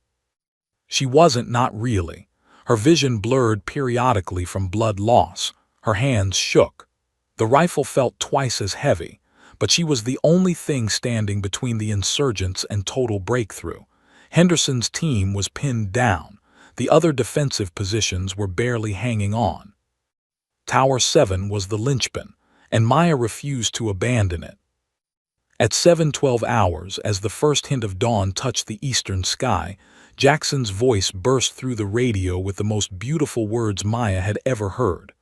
She wasn't, not really. Her vision blurred periodically from blood loss. Her hands shook. The rifle felt twice as heavy, but she was the only thing standing between the insurgents and total breakthrough. Henderson's team was pinned down. The other defensive positions were barely hanging on. Tower 7 was the linchpin, and Maya refused to abandon it. At 7:12 hours, as the first hint of dawn touched the eastern sky, Jackson's voice burst through the radio with the most beautiful words Maya had ever heard.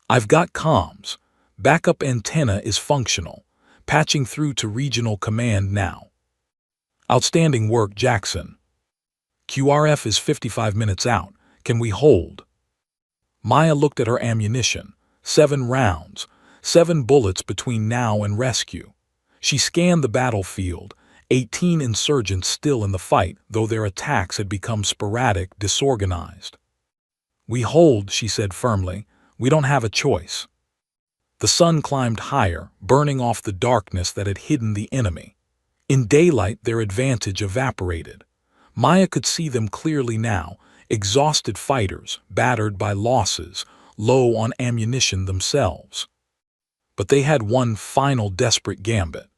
"I've got comms. Backup antenna is functional. Patching through to regional command now." "Outstanding work, Jackson. QRF is 55 minutes out. Can we hold?" Maya looked at her ammunition. 7 rounds, 7 bullets between now and rescue. She scanned the battlefield. 18 insurgents still in the fight, though their attacks had become sporadic, disorganized. "We hold," she said firmly. "We don't have a choice." The sun climbed higher, burning off the darkness that had hidden the enemy. In daylight, their advantage evaporated. Maya could see them clearly now, exhausted fighters, battered by losses, low on ammunition themselves. But they had one final desperate gambit.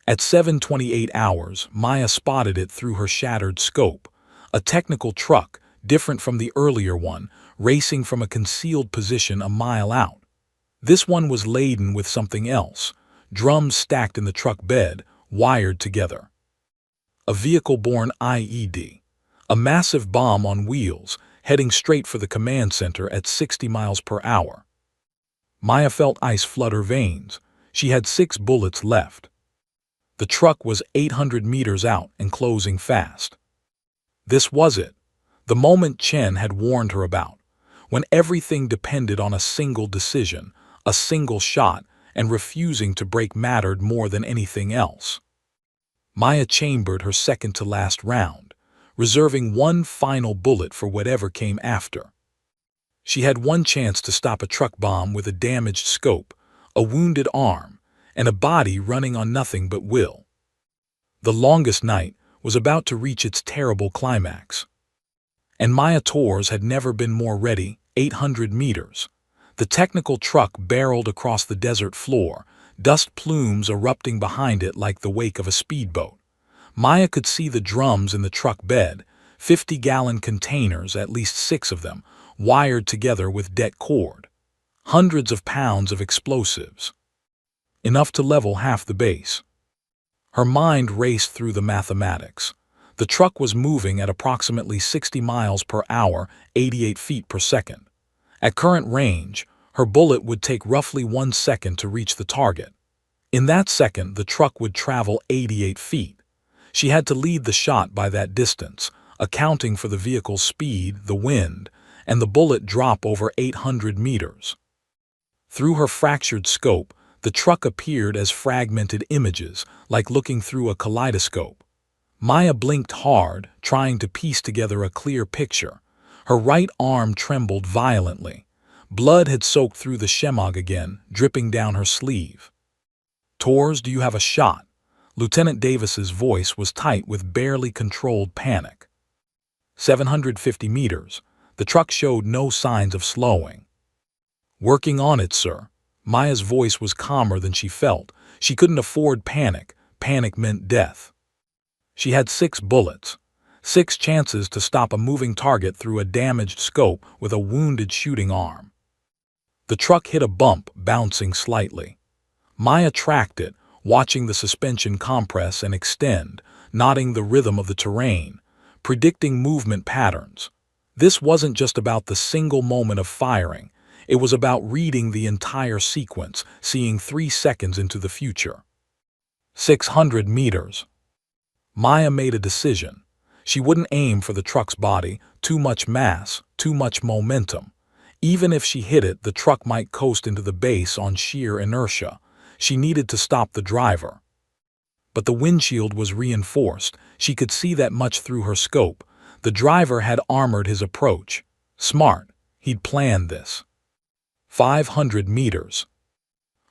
At 7:28 hours, Maya spotted it through her shattered scope. A technical truck, different from the earlier one, racing from a concealed position a mile out. This one was laden with something else, drums stacked in the truck bed, wired together. A vehicle-borne IED, a massive bomb on wheels, heading straight for the command center at 60 miles per hour. Maya felt ice flood her veins. She had 6 bullets left. The truck was 800 meters out and closing fast. This was it, the moment Chen had warned her about, when everything depended on a single decision, a single shot, and refusing to break mattered more than anything else. Maya chambered her second-to-last round, reserving one final bullet for whatever came after. She had one chance to stop a truck bomb with a damaged scope, a wounded arm, and a body running on nothing but will. The longest night was about to reach its terrible climax. And Maya Torres had never been more ready. 800 meters. The technical truck barreled across the desert floor, dust plumes erupting behind it like the wake of a speedboat. Maya could see the drums in the truck bed, 50-gallon containers, at least 6 of them, wired together with det cord. Hundreds of pounds of explosives. Enough to level half the base. Her mind raced through the mathematics. The truck was moving at approximately 60 miles per hour, 88 feet per second. At current range, her bullet would take roughly 1 second to reach the target. In that second, the truck would travel 88 feet. She had to lead the shot by that distance, accounting for the vehicle's speed, the wind, and the bullet drop over 800 meters. Through her fractured scope, the truck appeared as fragmented images, like looking through a kaleidoscope. Maya blinked hard, trying to piece together a clear picture. Her right arm trembled violently. Blood had soaked through the shemagh again, dripping down her sleeve. "Torres, do you have a shot?" Lieutenant Davis's voice was tight with barely controlled panic. 750 meters. The truck showed no signs of slowing. "Working on it, sir." Maya's voice was calmer than she felt. She couldn't afford panic. Panic meant death. She had 6 bullets. 6 chances to stop a moving target through a damaged scope with a wounded shooting arm. The truck hit a bump, bouncing slightly. Maya tracked it, watching the suspension compress and extend, noting the rhythm of the terrain, predicting movement patterns. This wasn't just about the single moment of firing. It was about reading the entire sequence, seeing 3 seconds into the future. 600 meters. Maya made a decision. She wouldn't aim for the truck's body, too much mass, too much momentum. Even if she hit it, the truck might coast into the base on sheer inertia. She needed to stop the driver. But the windshield was reinforced. She could see that much through her scope. The driver had armored his approach. Smart. He'd planned this. 500 meters.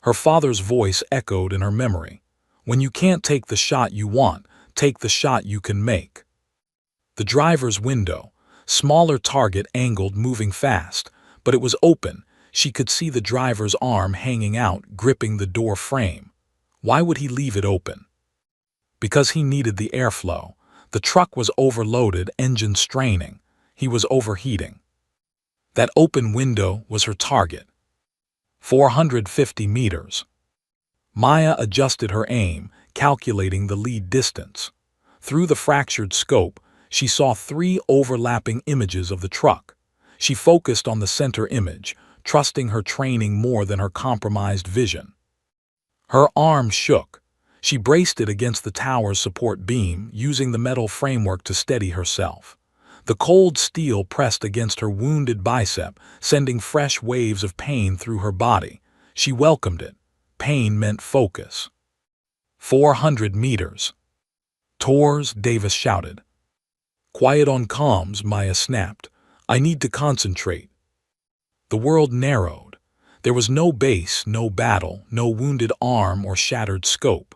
Her father's voice echoed in her memory. "When you can't take the shot you want, take the shot you can make." The driver's window, smaller target angled, moving fast, but it was open. She could see the driver's arm hanging out, gripping the door frame. Why would he leave it open? Because he needed the airflow. The truck was overloaded, engine straining. He was overheating. That open window was her target. 450 meters. Maya adjusted her aim, calculating the lead distance. Through the fractured scope, she saw 3 overlapping images of the truck. She focused on the center image, trusting her training more than her compromised vision. Her arm shook. She braced it against the tower's support beam, using the metal framework to steady herself. The cold steel pressed against her wounded bicep, sending fresh waves of pain through her body. She welcomed it. Pain meant focus. 400 meters. "Torres," Davis shouted. "Quiet on comms," Maya snapped. I need to concentrate. The world narrowed. There was no base, no battle, no wounded arm or shattered scope.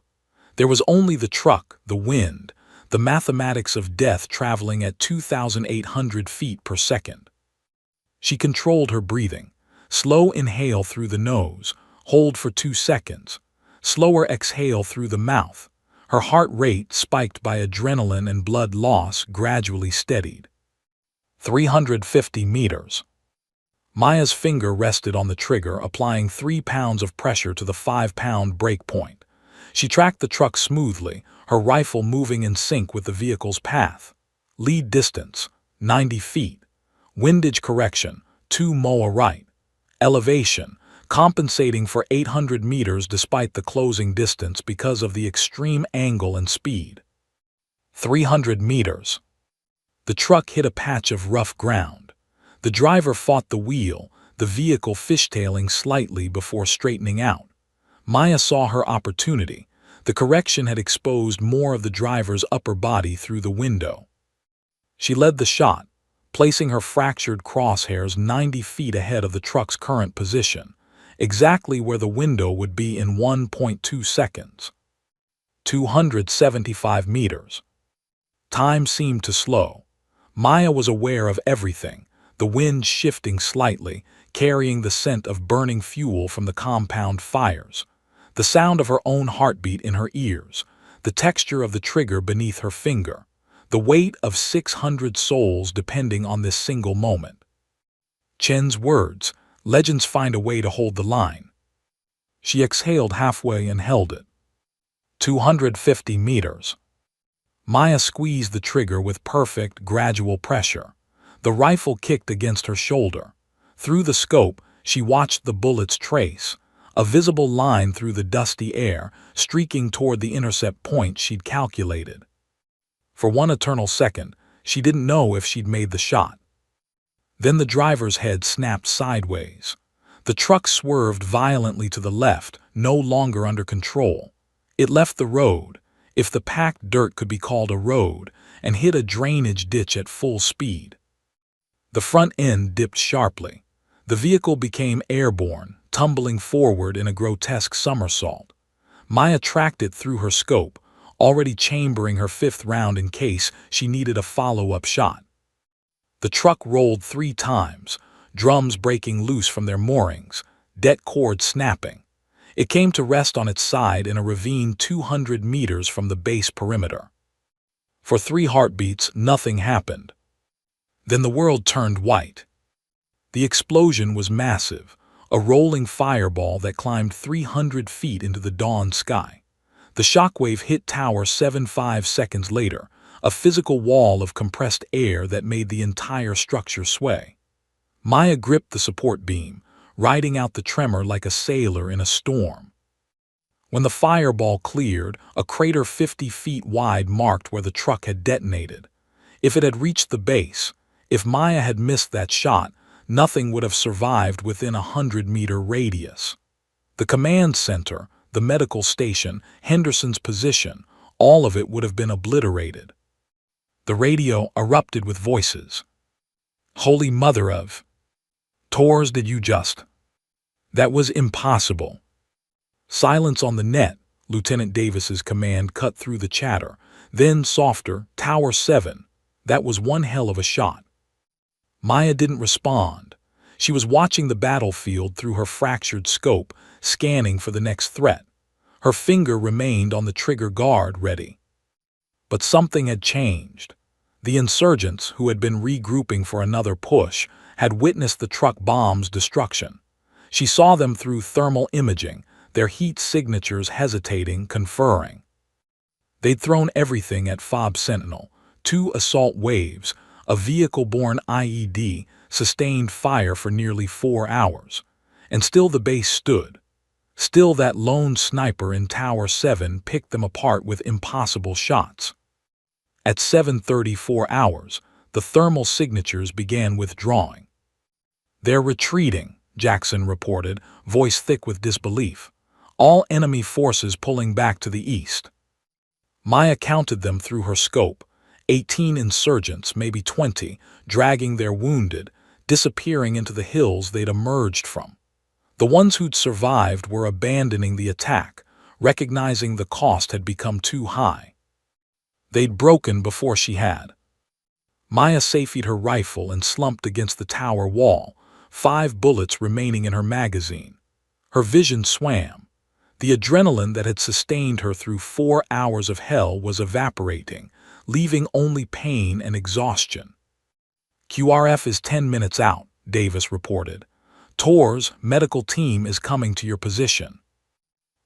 There was only the truck, the wind, the mathematics of death traveling at 2,800 feet per second. She controlled her breathing. Slow inhale through the nose, hold for 2 seconds. Slower exhale through the mouth. Her heart rate, spiked by adrenaline and blood loss, gradually steadied. 350 meters. Maya's finger rested on the trigger, applying 3 pounds of pressure to the 5-pound brake point. She tracked the truck smoothly, her rifle moving in sync with the vehicle's path. Lead distance, 90 feet. Windage correction, 2 moa right. Elevation, compensating for 800 meters despite the closing distance because of the extreme angle and speed. 300 meters. The truck hit a patch of rough ground. The driver fought the wheel, the vehicle fishtailing slightly before straightening out. Maya saw her opportunity. The correction had exposed more of the driver's upper body through the window. She led the shot, placing her fractured crosshairs 90 feet ahead of the truck's current position, exactly where the window would be in 1.2 seconds. 275 meters. Time seemed to slow. Maya was aware of everything, the wind shifting slightly, carrying the scent of burning fuel from the compound fires, the sound of her own heartbeat in her ears, the texture of the trigger beneath her finger, the weight of 600 souls depending on this single moment. Chen's words, legends find a way to hold the line. She exhaled halfway and held it. 250 meters. Maya squeezed the trigger with perfect, gradual pressure. The rifle kicked against her shoulder. Through the scope, she watched the bullets trace, a visible line through the dusty air, streaking toward the intercept point she'd calculated. For one eternal second, she didn't know if she'd made the shot. Then the driver's head snapped sideways. The truck swerved violently to the left, no longer under control. It left the road, if the packed dirt could be called a road, and hit a drainage ditch at full speed. The front end dipped sharply. The vehicle became airborne, tumbling forward in a grotesque somersault. Maya tracked it through her scope, already chambering her 5th round in case she needed a follow-up shot. The truck rolled 3 times, drums breaking loose from their moorings, det cords snapping. It came to rest on its side in a ravine 200 meters from the base perimeter. For 3 heartbeats, nothing happened. Then the world turned white. The explosion was massive, a rolling fireball that climbed 300 feet into the dawn sky. The shockwave hit Tower 7 5 seconds later, a physical wall of compressed air that made the entire structure sway. Maya gripped the support beam, riding out the tremor like a sailor in a storm. When the fireball cleared, a crater 50 feet wide marked where the truck had detonated. If it had reached the base, if Maya had missed that shot, nothing would have survived within a 100-meter radius. The command center, the medical station, Henderson's position, all of it would have been obliterated. The radio erupted with voices. Holy Mother of... Tors, did you just... That was impossible. Silence on the net, Lieutenant Davis's command cut through the chatter. Then softer, Tower 7. That was one hell of a shot. Maya didn't respond. She was watching the battlefield through her fractured scope, scanning for the next threat. Her finger remained on the trigger guard, ready. But something had changed. The insurgents, who had been regrouping for another push, had witnessed the truck bomb's destruction. She saw them through thermal imaging, their heat signatures hesitating, conferring. They'd thrown everything at FOB Sentinel, 2 assault waves, a vehicle-borne IED, sustained fire for nearly 4 hours. And still the base stood. Still that lone sniper in Tower 7 picked them apart with impossible shots. At 7:34 hours, the thermal signatures began withdrawing. They're retreating, Jackson reported, voice thick with disbelief. All enemy forces pulling back to the east. Maya counted them through her scope. 18 insurgents, maybe 20, dragging their wounded, disappearing into the hills they'd emerged from. The ones who'd survived were abandoning the attack, recognizing the cost had become too high. They'd broken before she had. Maya safetied her rifle and slumped against the tower wall, 5 bullets remaining in her magazine. Her vision swam. The adrenaline that had sustained her through 4 hours of hell was evaporating, leaving only pain and exhaustion. "QRF is 10 minutes out," Davis reported. "Tor's medical team is coming to your position."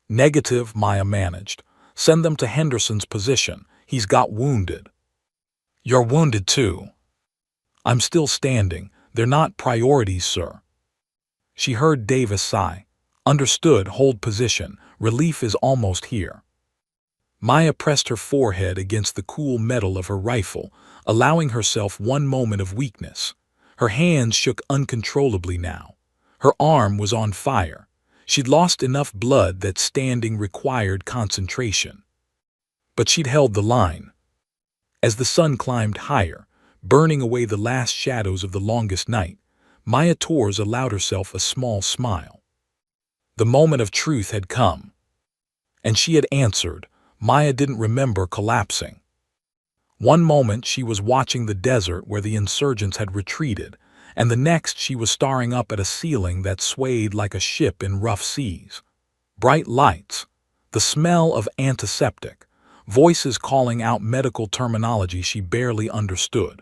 "Negative," Maya managed. "Send them to Henderson's position. He's got wounded." "You're wounded too." "I'm still standing. They're not priorities, sir." She heard Davis sigh. "Understood, hold position. Relief is almost here." Maya pressed her forehead against the cool metal of her rifle, allowing herself one moment of weakness. Her hands shook uncontrollably now. Her arm was on fire. She'd lost enough blood that standing required concentration. But she'd held the line. As the sun climbed higher, burning away the last shadows of the longest night, Maya Torres allowed herself a small smile. The moment of truth had come. And she had answered. Maya didn't remember collapsing. One moment she was watching the desert where the insurgents had retreated, and the next she was staring up at a ceiling that swayed like a ship in rough seas. Bright lights, the smell of antiseptic, voices calling out medical terminology she barely understood.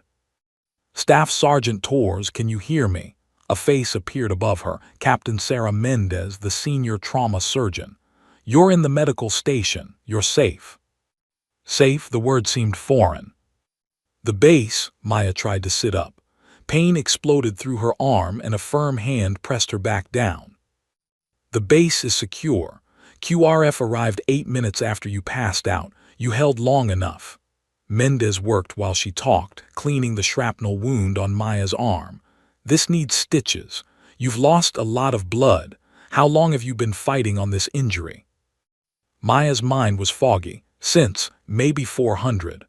"Staff Sergeant Torres, can you hear me?" A face appeared above her, Captain Sarah Mendez, the senior trauma surgeon. "You're in the medical station. You're safe." Safe, the word seemed foreign. "The base," Maya tried to sit up. Pain exploded through her arm and a firm hand pressed her back down. "The base is secure. QRF arrived 8 minutes after you passed out. You held long enough." Mendez worked while she talked, cleaning the shrapnel wound on Maya's arm. "This needs stitches. You've lost a lot of blood. How long have you been fighting on this injury?" Maya's mind was foggy. "Since, maybe 400.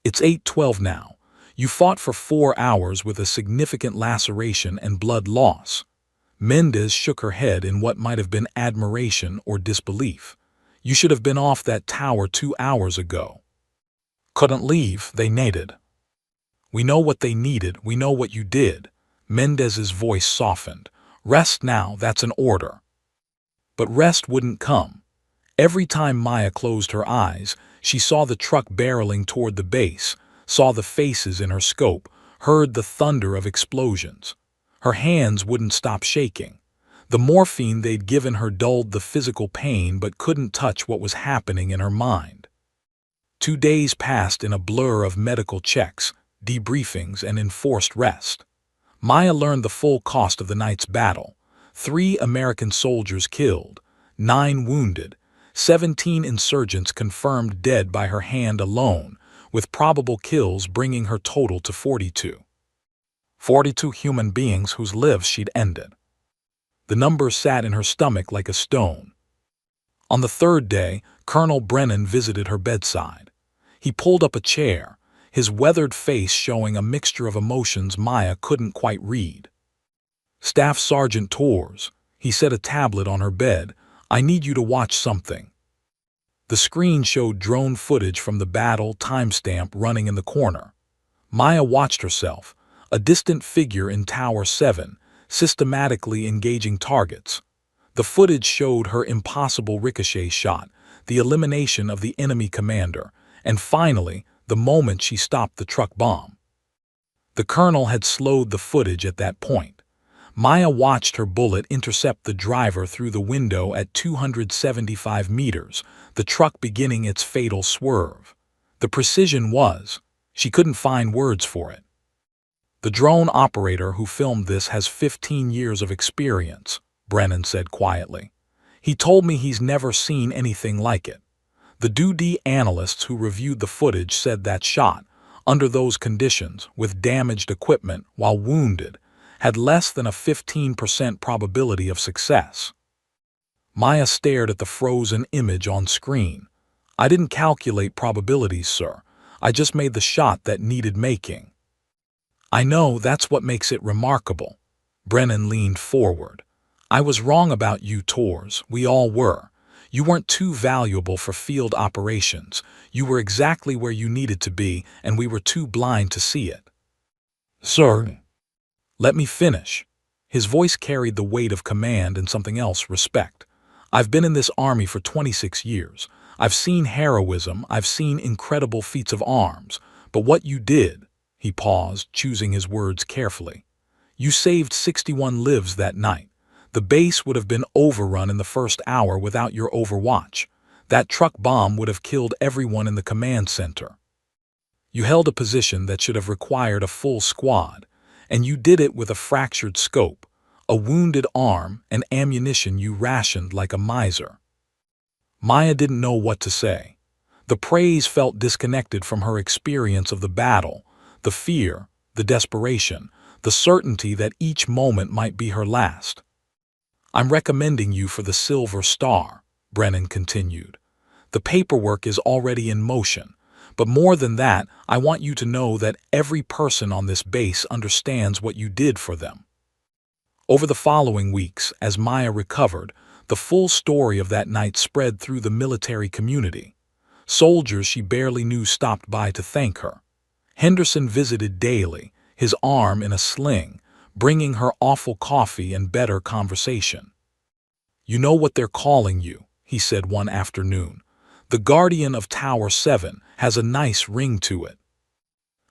It's 8:12 now. You fought for 4 hours with a significant laceration and blood loss." Mendez shook her head in what might have been admiration or disbelief. "You should have been off that tower 2 hours ago." "Couldn't leave," they needed. "We know what they needed. We know what you did." Mendez's voice softened. "Rest now, that's an order." But rest wouldn't come. Every time Maya closed her eyes, she saw the truck barreling toward the base, saw the faces in her scope, heard the thunder of explosions. Her hands wouldn't stop shaking. The morphine they'd given her dulled the physical pain but couldn't touch what was happening in her mind. 2 days passed in a blur of medical checks, debriefings, and enforced rest. Maya learned the full cost of the night's battle. 3 American soldiers killed, 9 wounded, 17 insurgents confirmed dead by her hand alone, with probable kills bringing her total to 42. 42 human beings whose lives she'd ended. The number sat in her stomach like a stone. On the 3rd day, Colonel Brennan visited her bedside. He pulled up a chair, his weathered face showing a mixture of emotions Maya couldn't quite read. "Staff Sergeant Torres," he set a tablet on her bed. "I need you to watch something." The screen showed drone footage from the battle, timestamp running in the corner. Maya watched herself, a distant figure in Tower 7, systematically engaging targets. The footage showed her impossible ricochet shot, the elimination of the enemy commander, and finally, the moment she stopped the truck bomb. The colonel had slowed the footage at that point. Maya watched her bullet intercept the driver through the window at 275 meters, the truck beginning its fatal swerve. The precision was, she couldn't find words for it. "The drone operator who filmed this has 15 years of experience," Brennan said quietly. "He told me he's never seen anything like it. The DoD analysts who reviewed the footage said that shot, under those conditions, with damaged equipment while wounded, had less than a 15% probability of success." Maya stared at the frozen image on screen. "I didn't calculate probabilities, sir. I just made the shot that needed making." "I know, that's what makes it remarkable." Brennan leaned forward. "I was wrong about you, Tors. We all were. You weren't too valuable for field operations. You were exactly where you needed to be, and we were too blind to see it." "Sir, let me finish." His voice carried the weight of command and something else, respect. "I've been in this army for 26 years. I've seen heroism, I've seen incredible feats of arms. But what you did," he paused, choosing his words carefully, "you saved 61 lives that night. The base would have been overrun in the first hour without your overwatch. That truck bomb would have killed everyone in the command center. You held a position that should have required a full squad, and you did it with a fractured scope, a wounded arm, and ammunition you rationed like a miser." Maya didn't know what to say. The praise felt disconnected from her experience of the battle, the fear, the desperation, the certainty that each moment might be her last. "I'm recommending you for the Silver Star," Brennan continued. "The paperwork is already in motion. But more than that, I want you to know that every person on this base understands what you did for them." Over the following weeks, as Maya recovered, the full story of that night spread through the military community. Soldiers she barely knew stopped by to thank her. Henderson visited daily, his arm in a sling, bringing her awful coffee and better conversation. "You know what they're calling you," he said one afternoon. "The Guardian of Tower 7 has a nice ring to it."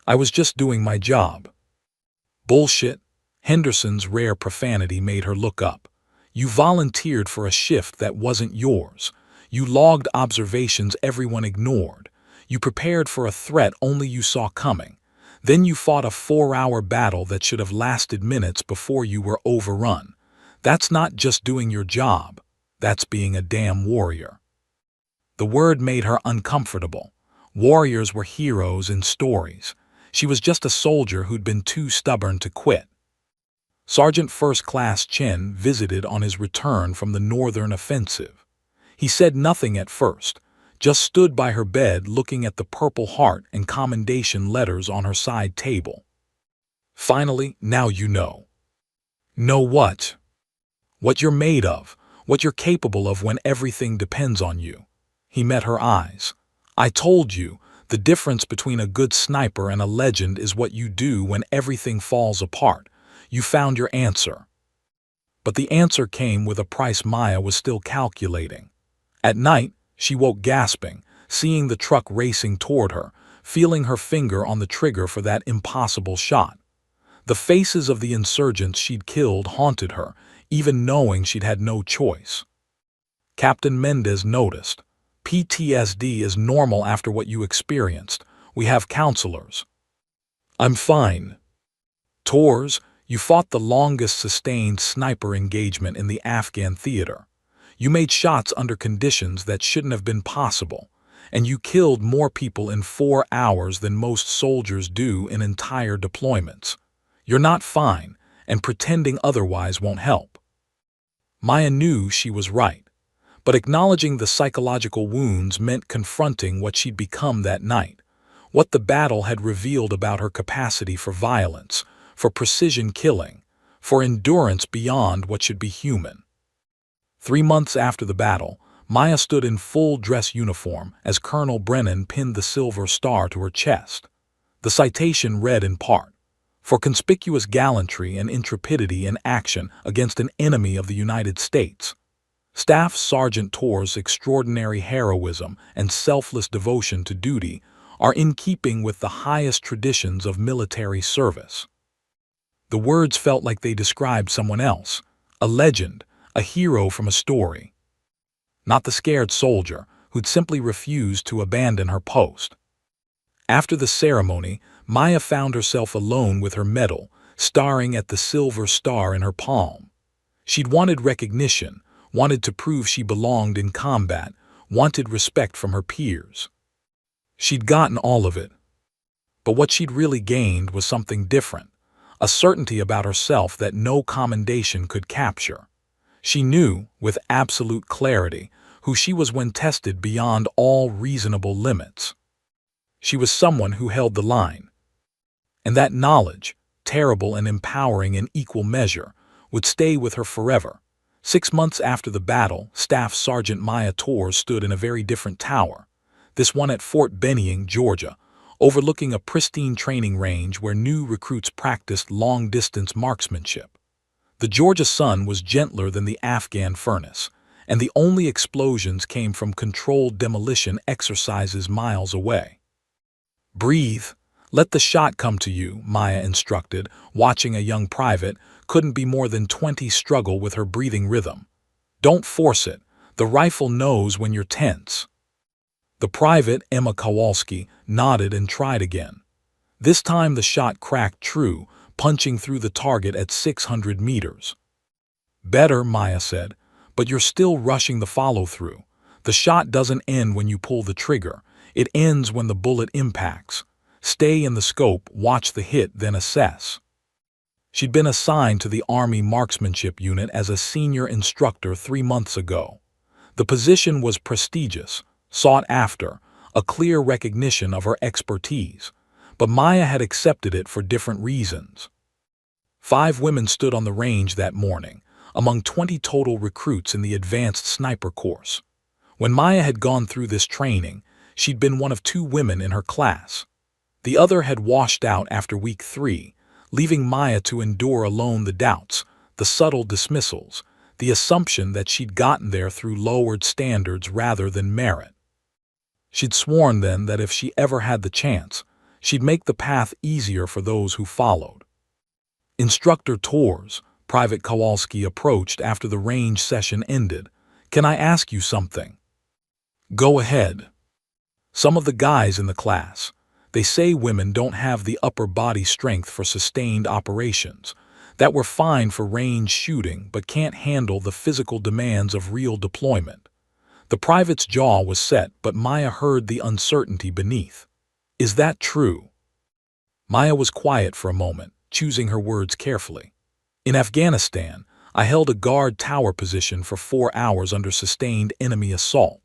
"I was just doing my job." "Bullshit." Henderson's rare profanity made her look up. "You volunteered for a shift that wasn't yours. You logged observations everyone ignored. You prepared for a threat only you saw coming. Then you fought a 4-hour battle that should have lasted minutes before you were overrun. That's not just doing your job. That's being a damn warrior." The word made her uncomfortable. Warriors were heroes in stories. She was just a soldier who'd been too stubborn to quit. Sergeant First Class Chen visited on his return from the northern offensive. He said nothing at first, just stood by her bed looking at the Purple Heart and commendation letters on her side table. "Finally, now you know." "Know what?" "What you're made of, what you're capable of when everything depends on you." He met her eyes. "I told you, the difference between a good sniper and a legend is what you do when everything falls apart. You found your answer." But the answer came with a price Maya was still calculating. At night, she woke gasping, seeing the truck racing toward her, feeling her finger on the trigger for that impossible shot. The faces of the insurgents she'd killed haunted her, even knowing she'd had no choice. Captain Mendez noticed. "PTSD is normal after what you experienced. We have counselors." "I'm fine." "Tors, you fought the longest sustained sniper engagement in the Afghan theater. You made shots under conditions that shouldn't have been possible, and you killed more people in 4 hours than most soldiers do in entire deployments. You're not fine, and pretending otherwise won't help." Maya knew she was right. But acknowledging the psychological wounds meant confronting what she'd become that night, what the battle had revealed about her capacity for violence, for precision killing, for endurance beyond what should be human. 3 months after the battle, Maya stood in full dress uniform as Colonel Brennan pinned the Silver Star to her chest. The citation read in part, "For conspicuous gallantry and intrepidity in action against an enemy of the United States. Staff Sergeant Tor's extraordinary heroism and selfless devotion to duty are in keeping with the highest traditions of military service." The words felt like they described someone else, a legend, a hero from a story. Not the scared soldier who'd simply refused to abandon her post. After the ceremony, Maya found herself alone with her medal, staring at the Silver Star in her palm. She'd wanted recognition, wanted to prove she belonged in combat, wanted respect from her peers. She'd gotten all of it. But what she'd really gained was something different, a certainty about herself that no commendation could capture. She knew, with absolute clarity, who she was when tested beyond all reasonable limits. She was someone who held the line. And that knowledge, terrible and empowering in equal measure, would stay with her forever. 6 months after the battle, Staff Sergeant Maya Torres stood in a very different tower, this one at Fort Benning, Georgia, overlooking a pristine training range where new recruits practiced long-distance marksmanship. The Georgia sun was gentler than the Afghan furnace, and the only explosions came from controlled demolition exercises miles away. "Breathe. Let the shot come to you," Maya instructed, watching a young private, couldn't be more than 20, struggle with her breathing rhythm. "Don't force it. The rifle knows when you're tense." The private, Emma Kowalski, nodded and tried again. This time the shot cracked true, punching through the target at 600 meters. "Better," Maya said, "but you're still rushing the follow-through. The shot doesn't end when you pull the trigger. It ends when the bullet impacts. Stay in the scope, watch the hit, then assess." She'd been assigned to the Army Marksmanship Unit as a senior instructor 3 months ago. The position was prestigious, sought after, a clear recognition of her expertise, but Maya had accepted it for different reasons. 5 women stood on the range that morning, among 20 total recruits in the advanced sniper course. When Maya had gone through this training, she'd been one of 2 women in her class. The other had washed out after week 3, leaving Maya to endure alone the doubts, the subtle dismissals, the assumption that she'd gotten there through lowered standards rather than merit. She'd sworn then that if she ever had the chance, she'd make the path easier for those who followed. "Instructor Torres," Private Kowalski approached after the range session ended, "can I ask you something?" "Go ahead." "Some of the guys in the class, they say women don't have the upper body strength for sustained operations, that we're fine for range shooting but can't handle the physical demands of real deployment." The private's jaw was set, but Maya heard the uncertainty beneath. "Is that true?" Maya was quiet for a moment, choosing her words carefully. "In Afghanistan, I held a guard tower position for 4 hours under sustained enemy assault.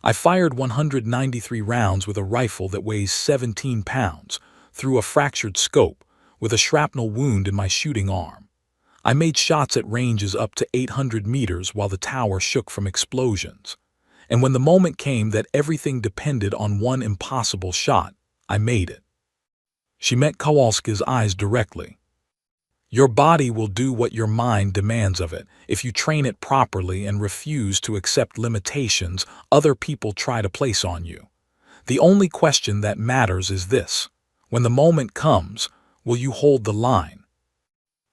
I fired 193 rounds with a rifle that weighs 17 pounds, through a fractured scope, with a shrapnel wound in my shooting arm. I made shots at ranges up to 800 meters while the tower shook from explosions. And when the moment came that everything depended on one impossible shot, I made it." She met Kowalski's eyes directly. "Your body will do what your mind demands of it if you train it properly and refuse to accept limitations other people try to place on you. The only question that matters is this: when the moment comes, will you hold the line?"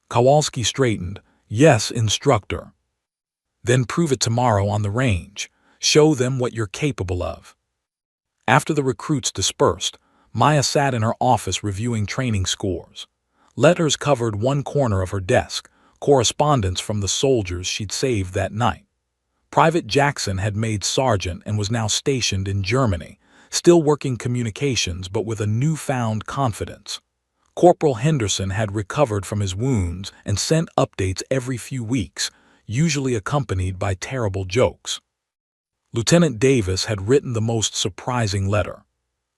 Kowalski straightened. "Yes, instructor." "Then prove it tomorrow on the range. Show them what you're capable of." After the recruits dispersed, Maya sat in her office reviewing training scores. Letters covered one corner of her desk, correspondence from the soldiers she'd saved that night. Private Jackson had made sergeant and was now stationed in Germany, still working communications but with a newfound confidence. Corporal Henderson had recovered from his wounds and sent updates every few weeks, usually accompanied by terrible jokes. Lieutenant Davis had written the most surprising letter.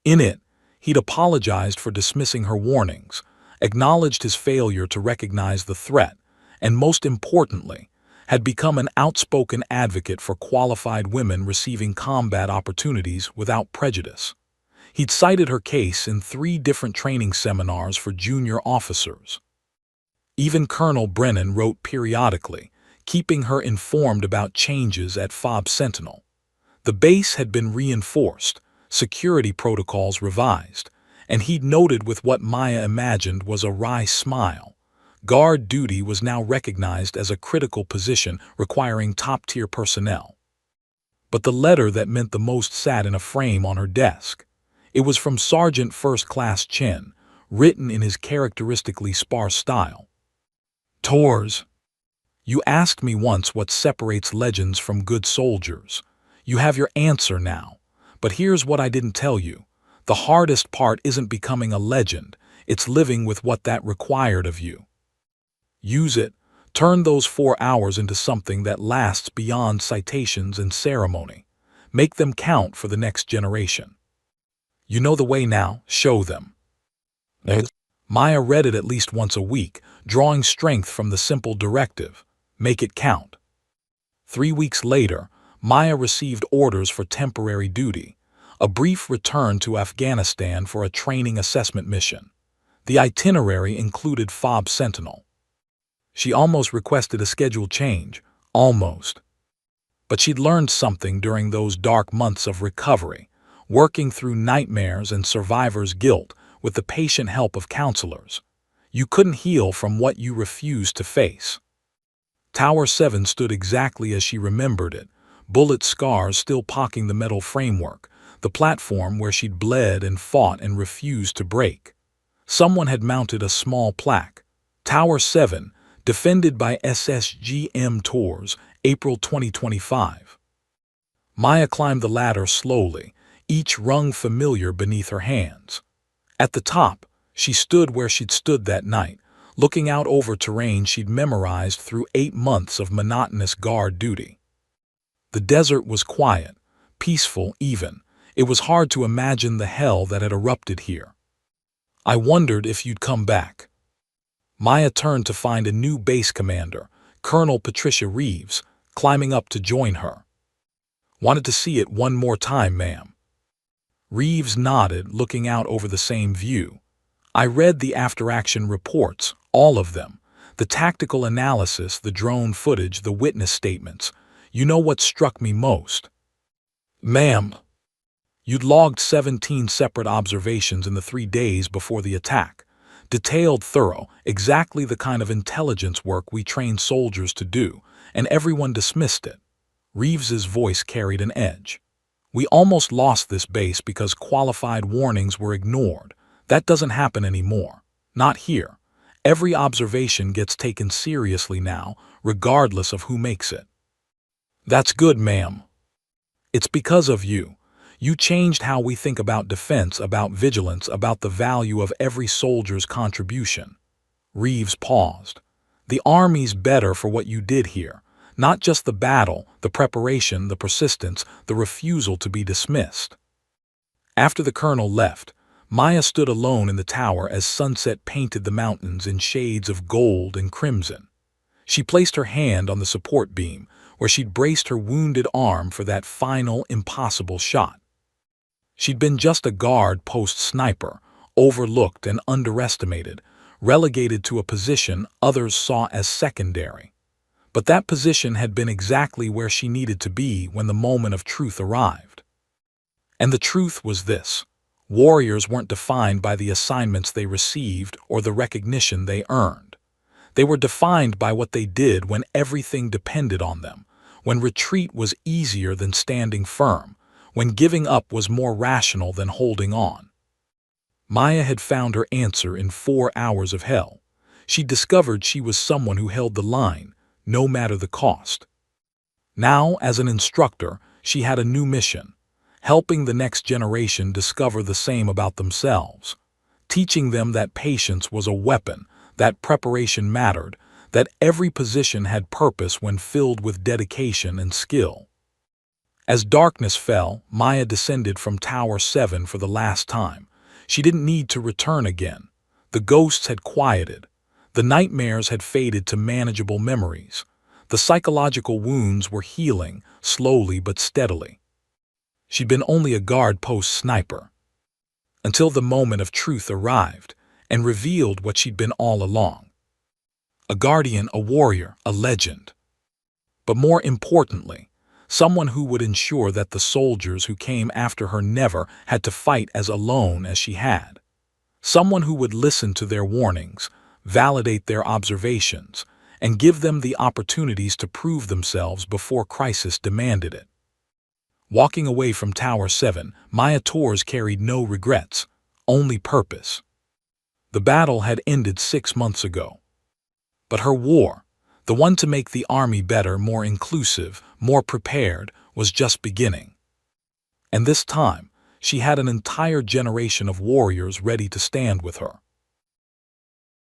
In it, he'd apologized for dismissing her warnings, acknowledged his failure to recognize the threat, and most importantly, had become an outspoken advocate for qualified women receiving combat opportunities without prejudice. He'd cited her case in 3 different training seminars for junior officers. Even Colonel Brennan wrote periodically, keeping her informed about changes at FOB Sentinel. The base had been reinforced, security protocols revised, and he'd noted with what Maya imagined was a wry smile. Guard duty was now recognized as a critical position requiring top-tier personnel. But the letter that meant the most sat in a frame on her desk. It was from Sergeant First Class Chen, written in his characteristically sparse style. "Torres, you asked me once what separates legends from good soldiers. You have your answer now. But here's what I didn't tell you. The hardest part isn't becoming a legend, it's living with what that required of you. Use it, turn those 4 hours into something that lasts beyond citations and ceremony. Make them count for the next generation. You know the way now, show them. Maya read it at least once a week, drawing strength from the simple directive, make it count. 3 weeks later, Maya received orders for temporary duty, a brief return to Afghanistan for a training assessment mission. The itinerary included FOB Sentinel. She almost requested a schedule change, almost. But she'd learned something during those dark months of recovery, working through nightmares and survivor's guilt with the patient help of counselors. You couldn't heal from what you refused to face. Tower 7 stood exactly as she remembered it, bullet scars still pocking the metal framework, the platform where she'd bled and fought and refused to break. Someone had mounted a small plaque. Tower 7, defended by SSGM Tours, April 2025. Maya climbed the ladder slowly, each rung familiar beneath her hands. At the top, she stood where she'd stood that night, looking out over terrain she'd memorized through 8 months of monotonous guard duty. The desert was quiet, peaceful even. It was hard to imagine the hell that had erupted here. I wondered if you'd come back. Maya turned to find a new base commander, Colonel Patricia Reeves, climbing up to join her. Wanted to see it one more time, ma'am. Reeves nodded, looking out over the same view. I read the after-action reports, all of them. The tactical analysis, the drone footage, the witness statements. You know what struck me most? Ma'am, you'd logged 17 separate observations in the 3 days before the attack. Detailed, thorough, exactly the kind of intelligence work we train soldiers to do, and everyone dismissed it. Reeves's voice carried an edge. We almost lost this base because qualified warnings were ignored. That doesn't happen anymore. Not here. Every observation gets taken seriously now, regardless of who makes it. That's good, ma'am. It's because of you. You changed how we think about defense, about vigilance, about the value of every soldier's contribution. Reeves paused. The Army's better for what you did here. Not just the battle, the preparation, the persistence, the refusal to be dismissed. After the colonel left, Maya stood alone in the tower as sunset painted the mountains in shades of gold and crimson. She placed her hand on the support beam, where she'd braced her wounded arm for that final, impossible shot. She'd been just a guard post sniper, overlooked and underestimated, relegated to a position others saw as secondary. But that position had been exactly where she needed to be when the moment of truth arrived. And the truth was this: warriors weren't defined by the assignments they received or the recognition they earned. They were defined by what they did when everything depended on them, when retreat was easier than standing firm, when giving up was more rational than holding on. Maya had found her answer in 4 hours of hell. She discovered she was someone who held the line, no matter the cost. Now, as an instructor, she had a new mission, helping the next generation discover the same about themselves, teaching them that patience was a weapon, that preparation mattered, that every position had purpose when filled with dedication and skill. As darkness fell, Maya descended from Tower 7 for the last time. She didn't need to return again. The ghosts had quieted. The nightmares had faded to manageable memories. The psychological wounds were healing, slowly but steadily. She'd been only a guard post sniper, until the moment of truth arrived and revealed what she'd been all along. A guardian, a warrior, a legend. But more importantly, someone who would ensure that the soldiers who came after her never had to fight as alone as she had. Someone who would listen to their warnings, validate their observations, and give them the opportunities to prove themselves before crisis demanded it. Walking away from Tower 7, Maya Tours carried no regrets, only purpose. The battle had ended 6 months ago. But her war, the one to make the Army better, more inclusive, more prepared, was just beginning. And this time, she had an entire generation of warriors ready to stand with her.